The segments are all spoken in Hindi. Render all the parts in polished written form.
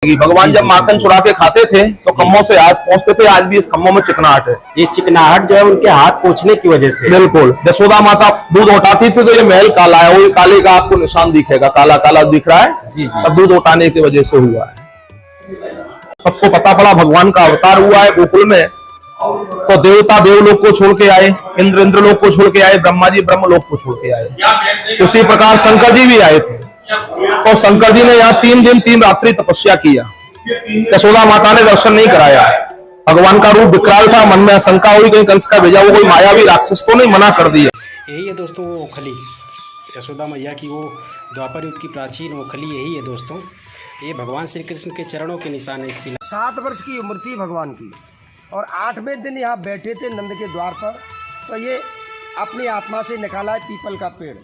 भगवान जब माखन चुरा के खाते थे तो खम्भों से आज पहुंचते थे। आज भी इस खम्भों में चिकनाहट है। ये चिकनाहट जो है उनके हाथ पोंछने की वजह से। बिल्कुल। यशोदा माता दूध उठाती थी तो ये महल काला है, वो काले का आपको निशान दिखेगा, काला काला दिख रहा है। जी जी। अब दूध उठाने की वजह से हुआ है। सबको पता पड़ा भगवान का अवतार हुआ है गोकुल में, तो देवता देवलोक को छोड़ के आए, इंद्र इंद्रलोक को छोड़ के आए, ब्रह्मा जी ब्रह्मलोक को छोड़ के आए। उसी प्रकार शंकर जी भी आए थे, तो शंकर जी ने यहाँ 3 दिन 3 रात्रि तपस्या किया। यशोदा माता ने दर्शन नहीं कराया। भगवान का रूप विकराल था, मन में शंका हुई कहीं कंस का भेजा वो कोई मायावी राक्षस तो नहीं, मना कर दिया। यही है दोस्तों वो ओखली, यशोदा मैया की वो द्वापर युग की प्राचीन ओखली यही है दोस्तों। ये भगवान श्री कृष्ण के चरणों के निशान है। इस 7 वर्ष की उम्र थी भगवान की और 8वें दिन यहाँ बैठे थे नंद के द्वार पर, तो ये अपनी आत्मा से निकाला है पीपल का पेड़,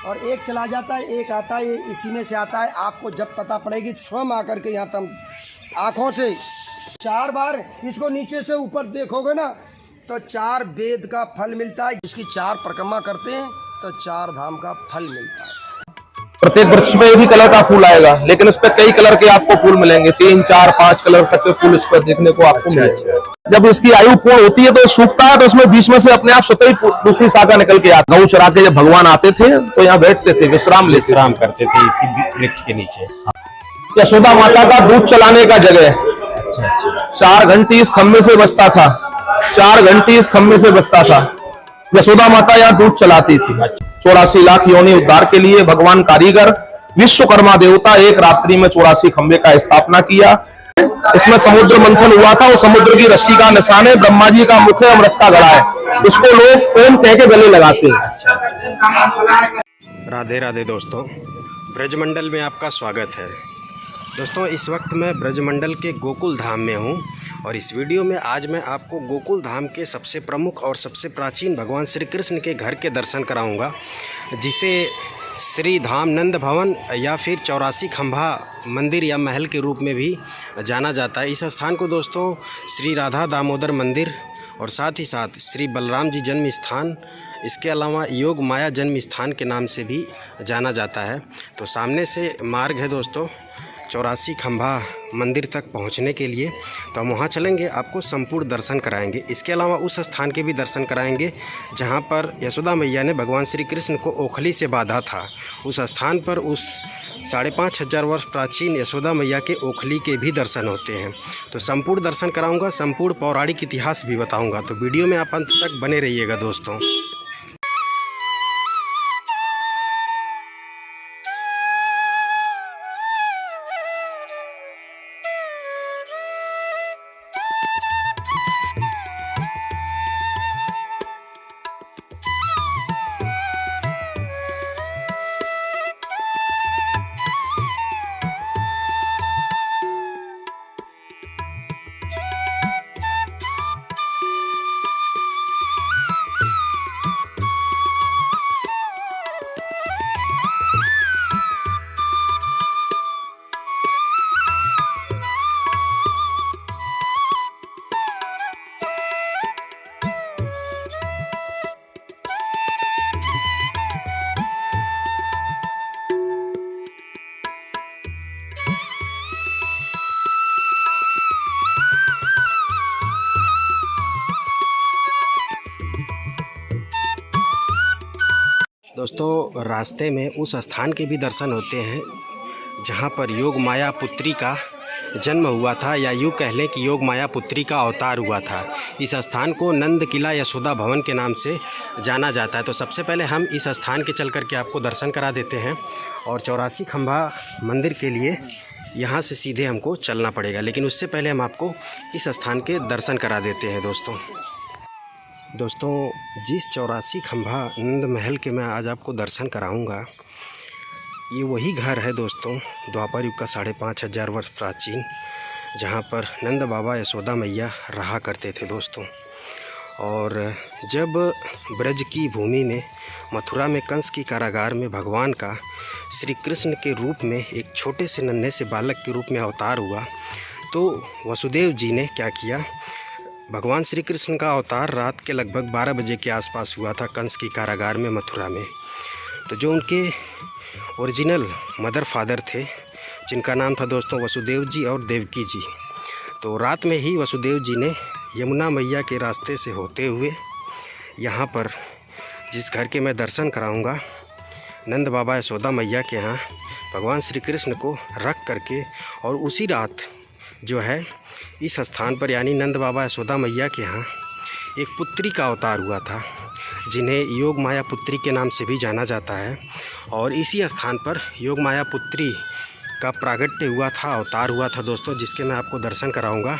और एक चला जाता है, एक आता है, ये इसी में से आता है। आपको जब पता पड़ेगी स्वयं आकर के यहाँ तुम आँखों से 4 बार इसको नीचे से ऊपर देखोगे ना तो 4 वेद का फल मिलता है। जिसकी 4 परिक्रमा करते हैं तो 4 धाम का फल मिलता है। प्रत्येक वृक्ष में एक ही कलर का फूल आएगा, लेकिन इस पे कई कलर के आपको फूल मिलेंगे, 3, 4, 5 कलर तक के फूल इस पर देखने को आपको मिलेंगे। जब इसकी आयु पूर्ण होती है तो सूखता है, तो उसमें बीच में से अपने आप स्वतः ही दूसरी शाखा निकल के आता है। गौ चरा के जब भगवान आते थे तो यहाँ बैठते थे, विश्राम करते थे इसी वृक्ष के नीचे। यशोदा माता का दूध चलाने का जगह 4 घंटी इस खम्भे से बजता था, 4 घंटी इस खम्भे से बजता था। यशोदा माता यहाँ दूध चलाती थी। 84 लाख योनि उद्धार के लिए भगवान कारीगर विश्वकर्मा देवता एक रात्रि में 84 खंभे का स्थापना किया। इसमें समुद्र मंथन हुआ था, वो समुद्र की रस्सी का निशान है, ब्रह्मा जी का मुख है, अमृत का घड़ा है, इसको लोग ओम कह के गले लगाते हैं। राधे राधे दोस्तों, ब्रजमंडल में आपका स्वागत है। दोस्तों इस वक्त मैं ब्रजमंडल के गोकुल धाम में हूँ और इस वीडियो में आज मैं आपको गोकुल धाम के सबसे प्रमुख और सबसे प्राचीन भगवान श्री कृष्ण के घर के दर्शन कराऊंगा, जिसे श्री धाम नंद भवन या फिर 84 खंभा मंदिर या महल के रूप में भी जाना जाता है। इस स्थान को दोस्तों श्री राधा दामोदर मंदिर और साथ ही साथ श्री बलराम जी जन्म स्थान, इसके अलावा योग माया जन्म स्थान के नाम से भी जाना जाता है। तो सामने से मार्ग है दोस्तों 84 खंभा मंदिर तक पहुंचने के लिए, तो हम वहां चलेंगे, आपको संपूर्ण दर्शन कराएंगे। इसके अलावा उस स्थान के भी दर्शन कराएंगे जहां पर यशोदा मैया ने भगवान श्री कृष्ण को ओखली से बांधा था। उस स्थान पर उस 5,500 वर्ष प्राचीन यशोदा मैया के ओखली के भी दर्शन होते हैं। तो संपूर्ण दर्शन कराऊंगा, संपूर्ण पौराणिक इतिहास भी बताऊँगा, तो वीडियो में आप अंत तक बने रहिएगा दोस्तों। दोस्तों रास्ते में उस स्थान के भी दर्शन होते हैं जहां पर योग माया पुत्री का जन्म हुआ था, या यूँ कह लें कि योग माया पुत्री का अवतार हुआ था। इस स्थान को नंद किला यशोदा भवन के नाम से जाना जाता है। तो सबसे पहले हम इस स्थान के चल करके आपको दर्शन करा देते हैं, और 84 खंभा मंदिर के लिए यहाँ से सीधे हमको चलना पड़ेगा, लेकिन उससे पहले हम आपको इस स्थान के दर्शन करा देते हैं दोस्तों जिस 84 खंभा नंद महल के मैं आज आपको दर्शन कराऊंगा, ये वही घर है दोस्तों द्वापर युग का 5,500 वर्ष प्राचीन, जहाँ पर नंद बाबा यशोदा मैया रहा करते थे दोस्तों। और जब ब्रज की भूमि में मथुरा में कंस की कारागार में भगवान का श्री कृष्ण के रूप में एक छोटे से नन्हे से बालक के रूप में अवतार हुआ, तो वसुदेव जी ने क्या किया, भगवान श्री कृष्ण का अवतार रात के लगभग 12 बजे के आसपास हुआ था कंस की कारागार में मथुरा में। तो जो उनके ओरिजिनल मदर फादर थे जिनका नाम था दोस्तों वसुदेव जी और देवकी जी। तो रात में ही वसुदेव जी ने यमुना मैया के रास्ते से होते हुए यहाँ पर जिस घर के मैं दर्शन कराऊंगा, नंद बाबा यशोदा मैया के यहाँ भगवान श्री कृष्ण को रख करके, और उसी रात जो है इस स्थान पर यानी नंद बाबा यशोदा मैया के यहाँ एक पुत्री का अवतार हुआ था, जिन्हें योग माया पुत्री के नाम से भी जाना जाता है। और इसी स्थान पर योग माया पुत्री का प्रागट्य हुआ था, अवतार हुआ था दोस्तों, जिसके मैं आपको दर्शन कराऊंगा।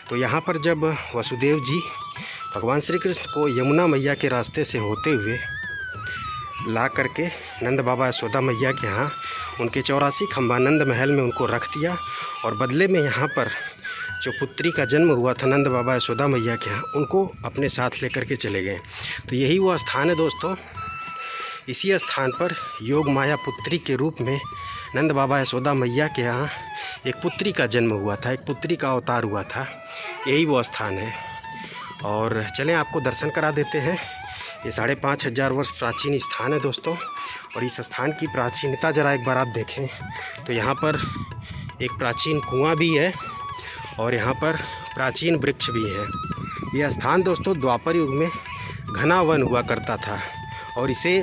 तो यहाँ पर जब वसुदेव जी भगवान श्री कृष्ण को यमुना मैया के रास्ते से होते हुए ला करके नंद बाबा यशोदा मैया के यहाँ उनके 84 खंबा नंद महल में उनको रख दिया, और बदले में यहाँ पर जो पुत्री का जन्म हुआ था नंद बाबा यशोदा मैया के यहाँ, उनको अपने साथ लेकर के चले गए। तो यही वो स्थान है दोस्तों। इसी स्थान पर योग माया पुत्री के रूप में नंद बाबा यशोदा मैया के यहाँ एक पुत्री का जन्म हुआ था, एक पुत्री का अवतार हुआ था। यही वो स्थान है। और चलें आपको दर्शन करा देते हैं। ये 5500 वर्ष प्राचीन स्थान है दोस्तों। और इस स्थान की प्राचीनता ज़रा एक बार आप देखें तो यहाँ पर एक प्राचीन कुआं भी है और यहाँ पर प्राचीन वृक्ष भी है। यह स्थान दोस्तों द्वापर युग में घना वन हुआ करता था, और इसे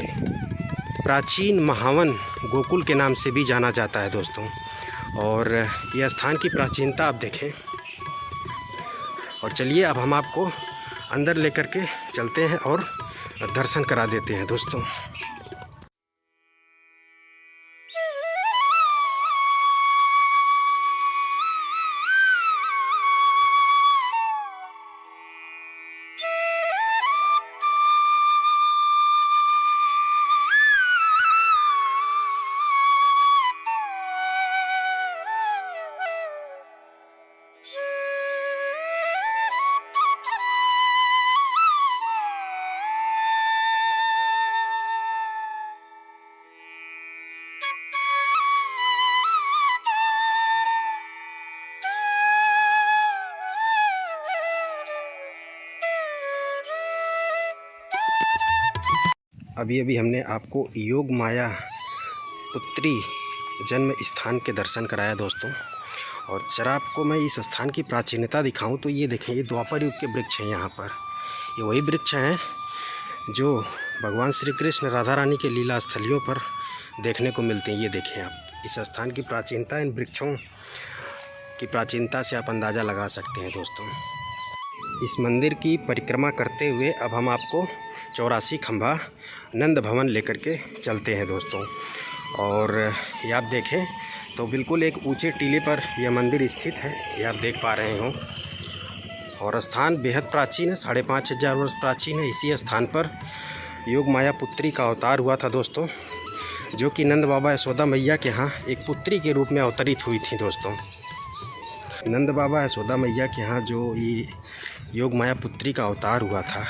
प्राचीन महावन गोकुल के नाम से भी जाना जाता है दोस्तों। और यह स्थान की प्राचीनता आप देखें। और चलिए अब हम आपको अंदर लेकर के चलते हैं और दर्शन करा देते हैं दोस्तों। अभी हमने आपको योग माया पुत्री जन्म स्थान के दर्शन कराया दोस्तों। और जरा आपको मैं इस स्थान की प्राचीनता दिखाऊं तो ये देखें, ये द्वापर युग के वृक्ष हैं। यहाँ पर ये वही वृक्ष हैं जो भगवान श्री कृष्ण राधा रानी के लीला स्थलियों पर देखने को मिलते हैं। ये देखें आप, इस स्थान की प्राचीनता इन वृक्षों की प्राचीनता से आप अंदाज़ा लगा सकते हैं दोस्तों। इस मंदिर की परिक्रमा करते हुए अब हम आपको 84 खंबा नंद भवन लेकर के चलते हैं दोस्तों। और ये आप देखें तो बिल्कुल एक ऊंचे टीले पर यह मंदिर स्थित है, ये आप देख पा रहे हो। और स्थान बेहद प्राचीन है, 5500 वर्ष प्राचीन है। इसी स्थान पर योग माया पुत्री का अवतार हुआ था दोस्तों, जो कि नंद बाबा यशोदा मैया के यहाँ एक पुत्री के रूप में अवतरित हुई थी दोस्तों। नंद बाबा यशोदा मैया के यहाँ जो ये योग माया पुत्री का अवतार हुआ था,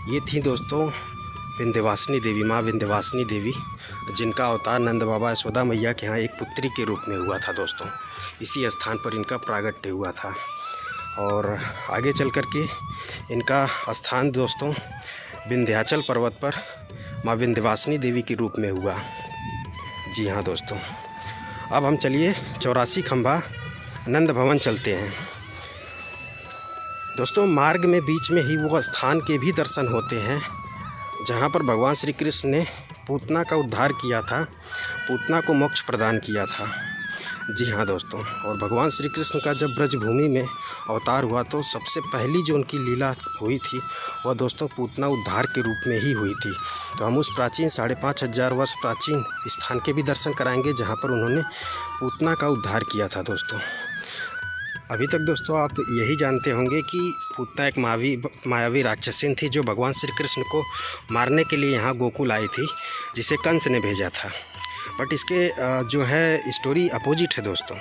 ये थी दोस्तों विंध्यवासिनी देवी, माँ विंध्यवासिनी देवी, जिनका अवतार नंद बाबा यशोदा मैया के यहाँ एक पुत्री के रूप में हुआ था दोस्तों। इसी स्थान पर इनका प्रागट्य हुआ था। और आगे चल कर के इनका स्थान दोस्तों विंध्याचल पर्वत पर माँ विंध्यवासिनी देवी के रूप में हुआ। जी हाँ दोस्तों, अब हम चलिए 84 खंबा नंद भवन चलते हैं दोस्तों। मार्ग में बीच में ही वो स्थान के भी दर्शन होते हैं जहाँ पर भगवान श्री कृष्ण ने पूतना का उद्धार किया था, पूतना को मोक्ष प्रदान किया था। जी हाँ दोस्तों, और भगवान श्री कृष्ण का जब ब्रजभूमि में अवतार हुआ तो सबसे पहली जो उनकी लीला हुई थी वह दोस्तों पूतना उद्धार के रूप में ही हुई थी। तो हम उस प्राचीन 5500 वर्ष प्राचीन स्थान के भी दर्शन कराएंगे जहाँ पर उन्होंने पूतना का उद्धार किया था दोस्तों। अभी तक दोस्तों आप यही जानते होंगे कि पूतना एक मायावी राक्षसीन थी जो भगवान श्री कृष्ण को मारने के लिए यहाँ गोकुल आई थी, जिसे कंस ने भेजा था। बट इसके जो है स्टोरी अपोजिट है दोस्तों।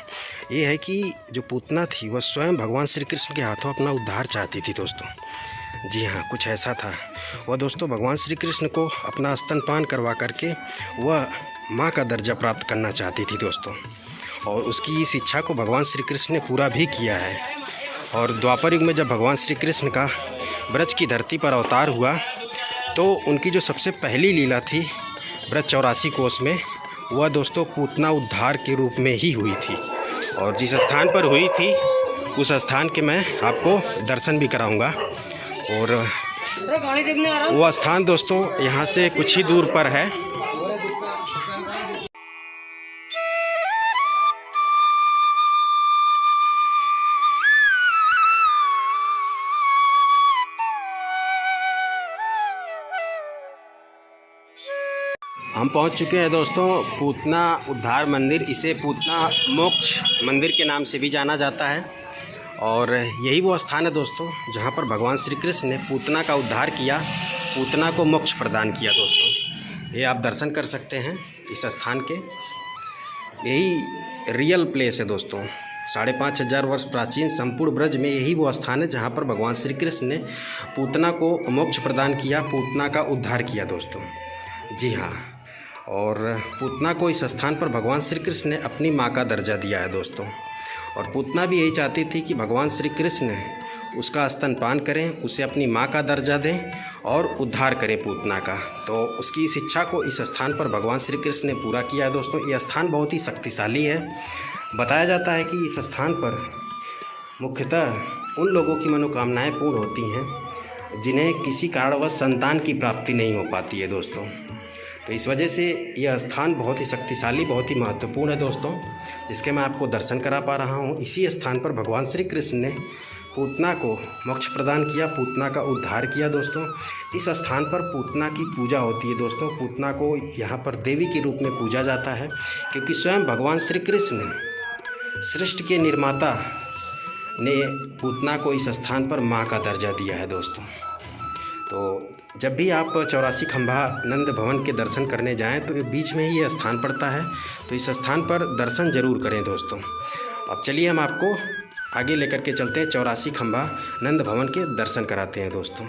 ये है कि जो पूतना थी वह स्वयं भगवान श्री कृष्ण के हाथों अपना उद्धार चाहती थी दोस्तों। जी हाँ, कुछ ऐसा था। वह दोस्तों भगवान श्री कृष्ण को अपना स्तनपान करवा करके वह माँ का दर्जा प्राप्त करना चाहती थी दोस्तों। और उसकी इस इच्छा को भगवान श्री कृष्ण ने पूरा भी किया है। और द्वापर युग में जब भगवान श्री कृष्ण का ब्रज की धरती पर अवतार हुआ तो उनकी जो सबसे पहली लीला थी ब्रज 84 कोस में, वह दोस्तों पूतना उद्धार के रूप में ही हुई थी। और जिस स्थान पर हुई थी उस स्थान के मैं आपको दर्शन भी कराऊंगा। और वह स्थान दोस्तों यहाँ से कुछ ही दूर पर है। हम पहुंच चुके हैं दोस्तों पूतना उद्धार मंदिर। इसे पूतना मोक्ष मंदिर के नाम से भी जाना जाता है। और यही वो स्थान है दोस्तों जहां पर भगवान श्री कृष्ण ने पूतना का उद्धार किया, पूतना को मोक्ष प्रदान किया। दोस्तों ये आप दर्शन कर सकते हैं इस स्थान के। यही रियल प्लेस है दोस्तों। 5500 वर्ष प्राचीन संपूर्ण ब्रज में यही वो स्थान है जहाँ पर भगवान श्री कृष्ण ने पूतना को मोक्ष प्रदान किया, पूतना का उद्धार किया दोस्तों। जी हाँ, और पूतना को इस स्थान पर भगवान श्री कृष्ण ने अपनी माँ का दर्जा दिया है दोस्तों। और पूतना भी यही चाहती थी कि भगवान श्री कृष्ण उसका स्तनपान करें, उसे अपनी माँ का दर्जा दें और उद्धार करें पूतना का। तो उसकी इस इच्छा को इस स्थान पर भगवान श्री कृष्ण ने पूरा किया है दोस्तों। यह स्थान बहुत ही शक्तिशाली है। बताया जाता है कि इस स्थान पर मुख्यतः उन लोगों की मनोकामनाएँ पूर्ण होती हैं जिन्हें किसी कारणवश संतान की प्राप्ति नहीं हो पाती है दोस्तों। तो इस वजह से यह स्थान बहुत ही शक्तिशाली, बहुत ही महत्वपूर्ण है दोस्तों, जिसके मैं आपको दर्शन करा पा रहा हूँ। इसी स्थान पर भगवान श्री कृष्ण ने पूतना को मोक्ष प्रदान किया, पूतना का उद्धार किया दोस्तों। इस स्थान पर पूतना की पूजा होती है दोस्तों। पूतना को यहाँ पर देवी के रूप में पूजा जाता है क्योंकि स्वयं भगवान श्री कृष्ण सृष्टि के निर्माता ने पूतना को इस स्थान पर माँ का दर्जा दिया है दोस्तों। तो जब भी आप 84 खंभा नंद भवन के दर्शन करने जाएं तो ये बीच में ही ये स्थान पड़ता है। तो इस स्थान पर दर्शन ज़रूर करें दोस्तों। अब चलिए हम आपको आगे लेकर के चलते हैं, 84 खंभा नंद भवन के दर्शन कराते हैं दोस्तों।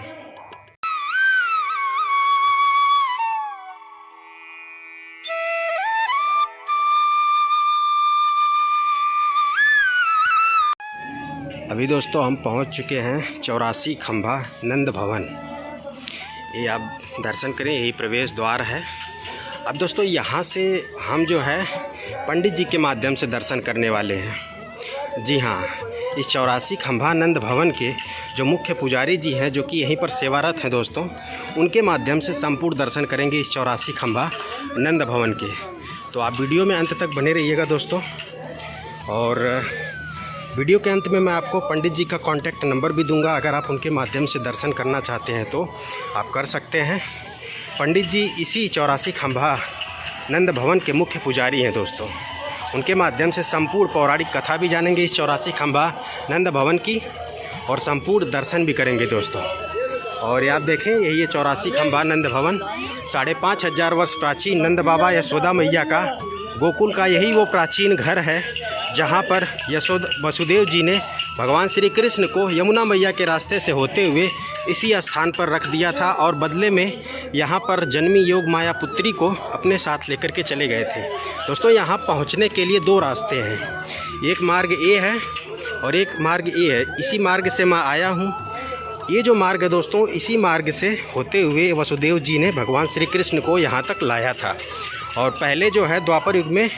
अभी दोस्तों हम पहुंच चुके हैं 84 खंभा नंद भवन। ये आप दर्शन करें, यही प्रवेश द्वार है। अब दोस्तों यहाँ से हम जो है पंडित जी के माध्यम से दर्शन करने वाले हैं। जी हाँ, इस 84 खंभा नंद भवन के जो मुख्य पुजारी जी हैं, जो कि यहीं पर सेवारत हैं दोस्तों, उनके माध्यम से संपूर्ण दर्शन करेंगे इस 84 खंभा नंद भवन के। तो आप वीडियो में अंत तक बने रहिएगा दोस्तों। और वीडियो के अंत में मैं आपको पंडित जी का कॉन्टैक्ट नंबर भी दूंगा। अगर आप उनके माध्यम से दर्शन करना चाहते हैं तो आप कर सकते हैं। पंडित जी इसी 84 खंभा नंद भवन के मुख्य पुजारी हैं दोस्तों। उनके माध्यम से संपूर्ण पौराणिक कथा भी जानेंगे इस 84 खंभा नंद भवन की, और संपूर्ण दर्शन भी करेंगे दोस्तों। और ये आप देखें, यही है 84 खंभा नंद भवन। 5500 वर्ष प्राचीन नंद बाबा यशोदा मैया का गोकुल का यही वो प्राचीन घर है जहाँ पर वसुदेव जी ने भगवान श्री कृष्ण को यमुना मैया के रास्ते से होते हुए इसी स्थान पर रख दिया था, और बदले में यहाँ पर जन्मी योग माया पुत्री को अपने साथ लेकर के चले गए थे दोस्तों। यहाँ पहुँचने के लिए 2 रास्ते हैं, एक मार्ग ए है और एक मार्ग ए है। इसी मार्ग से मैं आया हूँ। ये जो मार्ग है दोस्तों, इसी मार्ग से होते हुए वसुदेव जी ने भगवान श्री कृष्ण को यहाँ तक लाया था। और पहले जो है द्वापर युग में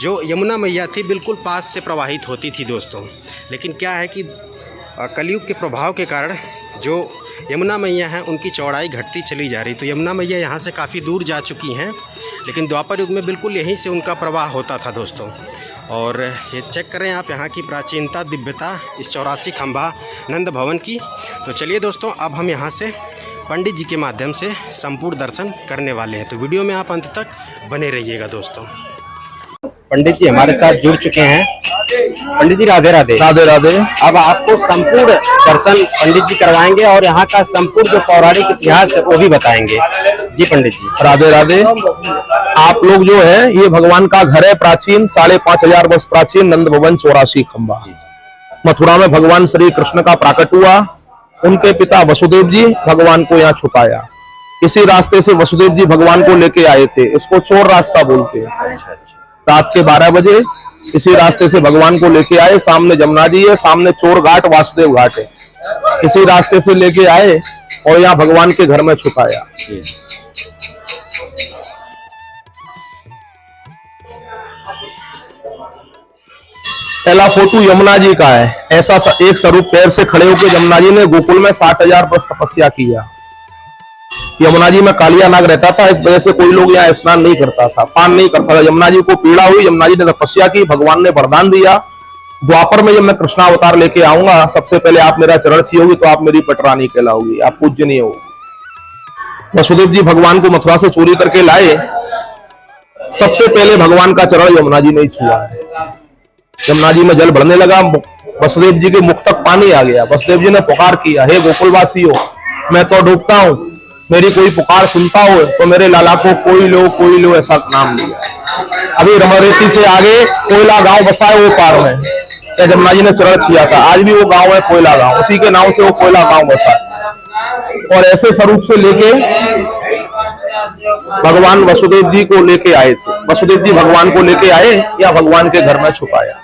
जो यमुना मैया थी बिल्कुल पास से प्रवाहित होती थी दोस्तों। लेकिन क्या है कि कलयुग के प्रभाव के कारण जो यमुना मैया हैं उनकी चौड़ाई घटती चली जा रही। तो यमुना मैया यहाँ से काफ़ी दूर जा चुकी हैं, लेकिन द्वापर युग में बिल्कुल यहीं से उनका प्रवाह होता था दोस्तों। और ये चेक करें आप यहाँ की प्राचीनता, दिव्यता इस 84 खंभा नंद भवन की। तो चलिए दोस्तों, अब हम यहाँ से पंडित जी के माध्यम से संपूर्ण दर्शन करने वाले हैं। तो वीडियो में आप अंत तक बने रहिएगा दोस्तों। पंडित जी हमारे साथ जुड़ चुके हैं। पंडित जी राधे राधे। राधे राधे। अब आपको संपूर्ण दर्शन पंडित जी करवाएंगे और यहाँ का संपूर्ण जो पौराणिक इतिहास है वो भी बताएंगे। जी पंडित जी राधे राधे। आप लोग जो है, ये भगवान का घर है प्राचीन, 5500 वर्ष प्राचीन नंद भवन 84 खंभा। मथुरा में भगवान श्री कृष्ण का प्राकट हुआ। उनके पिता वसुदेव जी भगवान को यहाँ छुपाया। इसी रास्ते से वसुदेव जी भगवान को लेके आए थे। इसको चोर रास्ता बोलते हैं। रात के 12 बजे इसी रास्ते से भगवान को लेके आए। सामने जमुना जी है, सामने चोर घाट वासुदेव घाट है। इसी रास्ते से लेके आए और यहाँ भगवान के घर में छुपाया। पहला फोटो यमुना जी का है। ऐसा एक स्वरूप पैर से खड़े होकर यमुना जी ने गोकुल में 60,000 वर्ष तपस्या किया। यमुना जी में कालिया नाग रहता था, इस वजह से कोई लोग यहाँ स्नान नहीं करता था, पान नहीं करता था। यमुना जी को पीड़ा हुई, यमुना जी ने तपस्या की, भगवान ने वरदान दिया, द्वापर में जब मैं कृष्णावतार लेके आऊंगा, सबसे पहले आप मेरा चरण छुओगी तो आप मेरी पटरानी कहलाओगी, आप पूज्यनीय होगी। वसुदेव जी भगवान को मथुरा से चोरी करके लाए, सबसे पहले भगवान का चरण यमुना जी ने ही छुआ है। यमुना जी में जल बढ़ने लगा, वसुदेव जी के मुख तक पानी आ गया। वसुदेव जी ने पुकार किया, हे गोकुलवासियों, मैं तो डूबता हूं, मेरी कोई पुकार सुनता हो तो मेरे लाला को कोई लो ऐसा नाम लिया। अभी रमरेती से आगे कोयला गांव बसा है, वो पार में यमुना जी ने चरण किया था। आज भी वो गांव है कोयला गांव, उसी के नाम से वो कोयला गांव बसा है। और ऐसे स्वरूप से लेके भगवान वसुदेव जी को लेके आए थे। वसुदेव जी भगवान को लेके आए या भगवान के घर में छुपाया।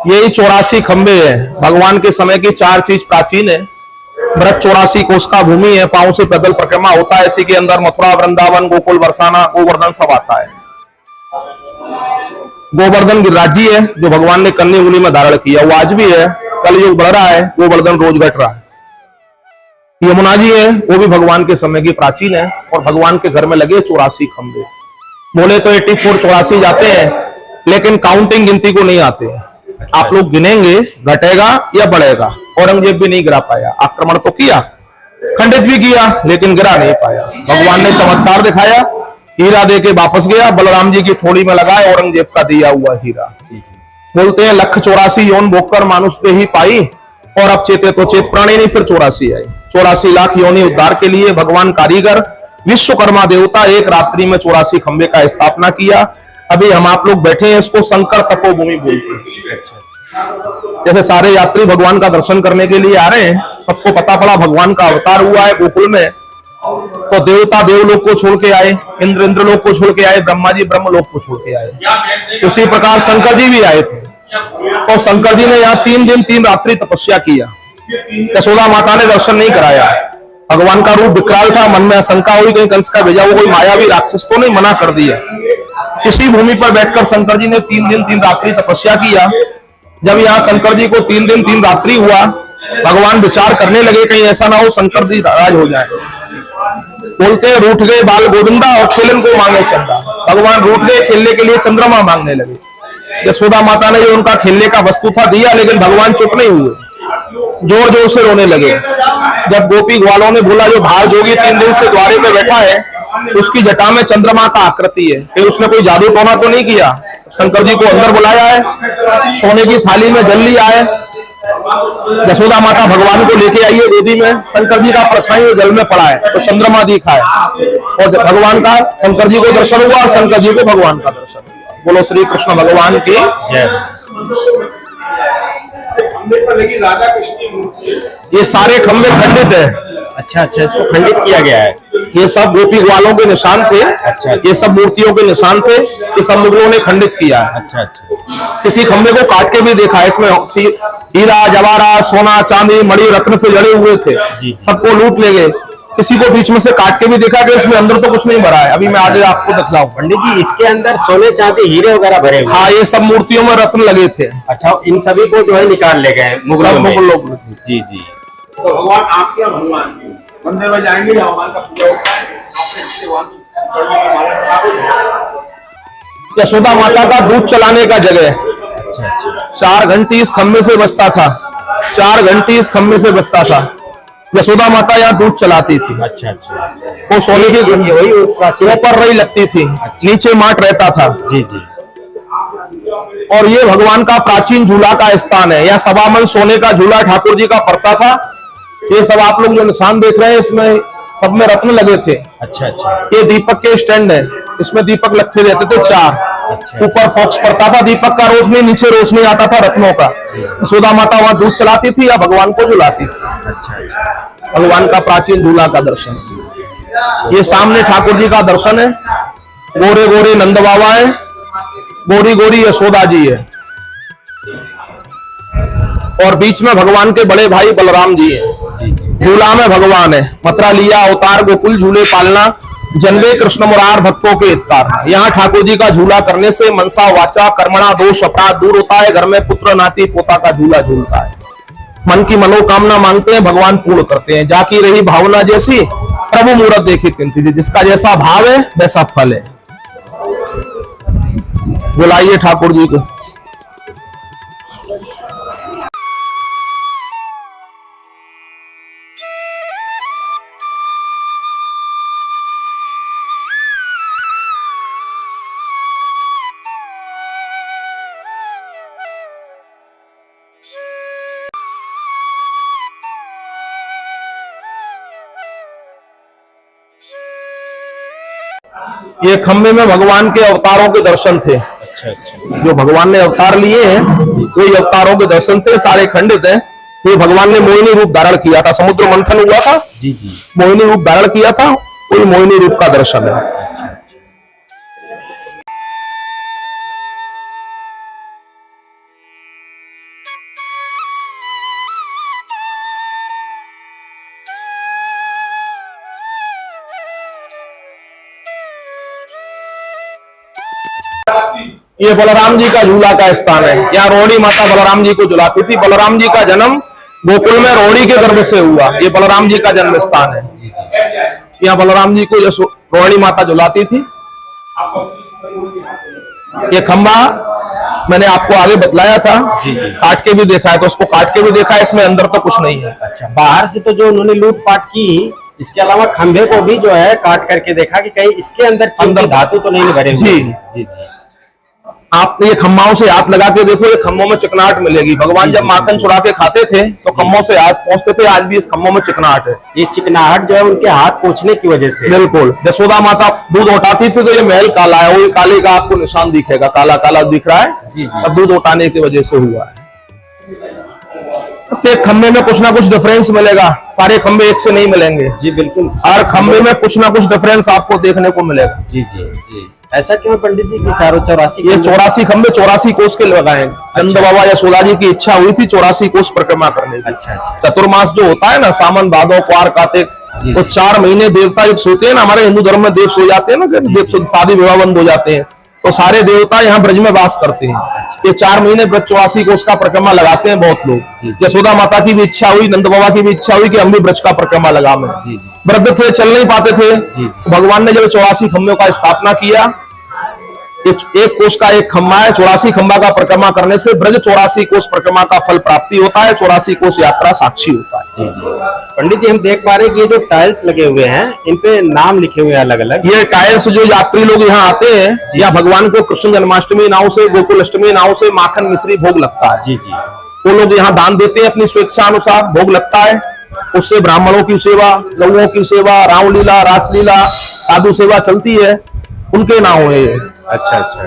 यही 84 खंबे है। भगवान के समय की 4 चीज प्राचीन है। व्रत 84 कोष का भूमि है, पांव से पैदल परिक्रमा होता है। इसी के अंदर मथुरा, वृंदावन, गोकुल, बरसाना, गोवर्धन सब आता है। गोवर्धन गिरिराज जी है जो भगवान ने कन्नी उंगली में धारण किया, वो आज भी है। कलयुग बढ़ रहा है, गोवर्धन रोज घट रहा है। यमुना जी है, वो भी भगवान के समय की प्राचीन है। और भगवान के घर में लगे 84 खंबे। बोले तो 84 84 जाते हैं, लेकिन काउंटिंग गिनती को नहीं आते हैं। आप लोग गिनेंगे, घटेगा या बढ़ेगा। औरंगजेब भी नहीं गिरा पाया, आक्रमण तो किया, खंडित भी किया, लेकिन गिरा नहीं पाया। भगवान ने चमत्कार दिखाया, हीरा दे के वापस गया, बलराम जी की थोड़ी में लगाए औरंगजेब का दिया हुआ हीरा। बोलते हैं 184 योन भोगकर मानुष पे ही पाई, और अब चेते तो चेत प्राणी नहीं, फिर 84 आई। 84 लाख योनि उद्धार के लिए भगवान कारीगर विश्वकर्मा देवता एक रात्रि में 84 खंबे का स्थापना किया। अभी हम आप लोग बैठे हैं, इसको शंकर तपोभूमि बोलते हैं। जैसे सारे यात्री भगवान का दर्शन करने के लिए आ रहे हैं, सबको पता पड़ा भगवान का अवतार हुआ है गोकुल में, तो देवता देवलोक को छोड़ के आए, इंद्र इंद्रलोक को छोड़ के आए, ब्रह्मा जी ब्रह्मलोक को छोड़ के आए। उसी प्रकार शंकर जी भी आए थे। तो शंकर जी ने यहाँ 3 दिन 3 रात्रि तपस्या किया। यशोदा माता ने दर्शन नहीं कराया। भगवान का रूप विकराल था, मन में आशंका हुई कहीं कंस का भेजा हुआ कोई मायावी राक्षस तो नहीं, मना कर दिया। इसी भूमि पर बैठकर शंकर जी ने 3 दिन 3 रात्रि तपस्या किया। जब यहाँ शंकर जी को 3 दिन 3 रात्रि हुआ, भगवान विचार करने लगे कहीं ऐसा ना हो शंकर जी नाराज हो जाए। बोलते रूठ गए बाल गोविंदा और खेलन को मांगे चंदा। भगवान रूठ गए, खेलने के लिए चंद्रमा मांगने लगे। यशोदा माता ने जो उनका खेलने का वस्तु था दिया, लेकिन भगवान चुप नहीं हुए, जोर जोर से रोने लगे। जब गोपी ग्वालों ने बोला जो भार जोगी 3 दिन से द्वारे पे बैठा है, उसकी जटा में चंद्रमा का आकृति है, फिर उसने कोई जादू टोना तो नहीं किया। शंकर जी को अंदर बुलाया है, सोने की थाली में जल लिया है। यशोदा माता भगवान को लेके आई है गोदी में, शंकर जी का परछाई जल में पड़ा है, तो चंद्रमा दिखा है। और भगवान का शंकर जी को दर्शन हुआ और शंकर जी को भगवान का दर्शन हुआ। बोलो श्री कृष्ण भगवान की जय। ये सारे खंबे खंडित है। अच्छा, इसको खंडित किया गया है। ये सब गोपी ग्वालों के निशान थे। अच्छा। ये सब मूर्तियों के निशान थे, ये सब मुगलों ने खंडित किया है। अच्छा। किसी खंबे को काट के भी देखा है, इसमें हीरा जवाहरात सोना चांदी मणि रत्न से जड़े हुए थे, सबको लूट ले गए। किसी को बीच में से काट के भी देखा कि इसमें अंदर तो कुछ नहीं भरा है। अभी मैं आगे आपको दिखलाऊं। पंडित जी, इसके अंदर सोने चांदी हीरे वगैरह भरे हुए? हाँ, ये सब मूर्तियों में रत्न लगे थे। अच्छा, इन सभी को जो है निकाल ले गए मुगल लोग। जी। तो भगवान आपके भगवान मंदिर में जाएंगे, भगवान का पूजा होता है। यशोदा माता का दूध चलाने का जगह। 4 घंटी इस खम्भे से बसता था, 4 घंटी इस खम्भे से बसता था। यशोदा माता यहाँ दूध चलाती थी। अच्छा। वो सोने की वही ऊपर रही लगती थी, नीचे माट रहता था। जी। और ये भगवान का प्राचीन झूला का स्थान है। यहाँ 1.25 मन सोने का झूला ठाकुर जी का पड़ता था। ये सब आप लोग जो निशान देख रहे हैं, इसमें सब में रत्न लगे थे। अच्छा। ये दीपक के स्टैंड है, इसमें दीपक लगते रहते थे 4। ऊपर फॉक्स पड़ता था दीपक का रोशनी, नीचे रोशनी आता था रत्नों का। यशोदा माता वहां दूध चलाती थी या भगवान को झुलाती थी। अच्छा। भगवान का प्राचीन झूला का दर्शन। ये सामने ठाकुर जी का दर्शन है, गोरे गोरे नंद बाबा है, गोरी गोरी यशोदा जी है, और बीच में भगवान के बड़े भाई बलराम जी है। झूला में भगवान है, मथुरा लिया अवतार गोकुल झूले पालना, जन्मे कृष्ण मुरार भक्तों के हितकार। यहाँ ठाकुर जी का झूला करने से मनसा वाचा कर्मणा दोष अपराध दूर होता है, घर में पुत्र नाती पोता का झूला झूलता है, मन की मनोकामना मांगते हैं भगवान पूर्ण करते हैं। जाकी रही भावना जैसी प्रभु मूरत देखी तिनती, जिसका जैसा भाव है वैसा फल है। बुलाइए ठाकुर जी को। ये खंबे में भगवान के अवतारों के दर्शन थे। अच्छा अच्छा। जो भगवान ने अवतार लिए हैं वही अवतारों के दर्शन थे, सारे खंडित हैं। ये भगवान ने मोहिनी रूप धारण किया था, समुद्र मंथन हुआ था, जी जी, मोहिनी रूप धारण किया था, वही मोहिनी रूप का दर्शन है। ये बलराम जी का झूला का स्थान है। यहाँ रोहिणी माता बलराम जी को झुलाती थी। बलराम जी का जन्म गोकुल में रोहिणी के गर्भ से हुआ। ये बलराम जी का जन्म स्थान है। यहाँ बलराम जी को रोहिणी माता झुलाती थी। ये खंबा मैंने आपको आगे बतलाया था, जी जी, काट के भी देखा है, तो उसको काट के भी देखा है, इसमें अंदर तो कुछ नहीं है। अच्छा, बाहर से तो जो उन्होंने लूटपाट की, इसके अलावा खंभे को भी जो है काट करके देखा कि कहीं इसके अंदर धातु तो नहीं भरे हुए। जी जी। आप ये खम्भाओं से हाथ लगा के देखो, ये खम्भों में चिकनाहट मिलेगी। भगवान जब माखन चुरा के खाते थे तो खम्भों से हाथ पहुंचते थे, आज भी इस खम्भों में चिकनाहट है। ये चिकनाहट जो है उनके हाथ पोंछने की वजह से। बिल्कुल। यशोदा माता दूध उठाती थी तो ये महल काला है, वही काले का आपको निशान दिखेगा, काला काला दिख रहा है। जी जी। अब दूध उठाने की वजह से हुआ है। प्रत्येक खंबे में कुछ ना कुछ डिफरेंस मिलेगा, सारे खंबे एक से नहीं मिलेंगे। जी बिल्कुल, हर खंबे में कुछ ना कुछ डिफरेंस आपको देखने को मिलेगा। जी जी जी। ऐसा क्यों पंडित जी कि 84 ये 84 खंबे 84 कोस के लगाए। नंद बाबा यशोदा जी की इच्छा हुई थी 84 कोस परिक्रमा करने की। अच्छा अच्छा। चतुर्मास जो होता है ना, सावन भादो क्वार कार्तिक, तो 4 महीने देवता जब सोते हैं ना, हमारे हिंदू धर्म में देव सो जाते हैं ना, देव शादी विवाह बंद हो जाते हैं, तो सारे देवता यहाँ ब्रज में वास करते हैं। ये 4 महीने ब्रज 84 कोस का परिक्रमा लगाते हैं बहुत लोग। यशोदा माता की भी इच्छा हुई, नंद बाबा की भी इच्छा हुई कि हम भी ब्रज का परिक्रमा लगाएं। वृद्ध थे, चल नहीं पाते थे, भगवान ने जब 84 खंभों का स्थापना किया, एक कोस का एक खंभा है, 84 खंभा का परिक्रमा करने से ब्रज 84 कोस परिक्रमा का फल प्राप्ति होता है, 84 कोस यात्रा साक्षी होता है। जी जी। पंडित जी हम देख पा रहे हैं कि ये जो टाइल्स लगे हुए हैं इन पे नाम लिखे हुए हैं अलग अलग। ये टाइल्स जो यात्री लोग यहाँ आते हैं, या भगवान को कृष्ण जन्माष्टमी नाव से, गोकुल अष्टमी नाव से माखन मिश्री भोग लगता है। जी जी। वो लोग यहाँ दान देते हैं अपनी स्वेच्छा अनुसार, भोग लगता है, उससे ब्राह्मणों की सेवा, गौओं की सेवा, रामलीला, रासलीला, साधु सेवा चलती है, उनके नाम है ये। अच्छा अच्छा।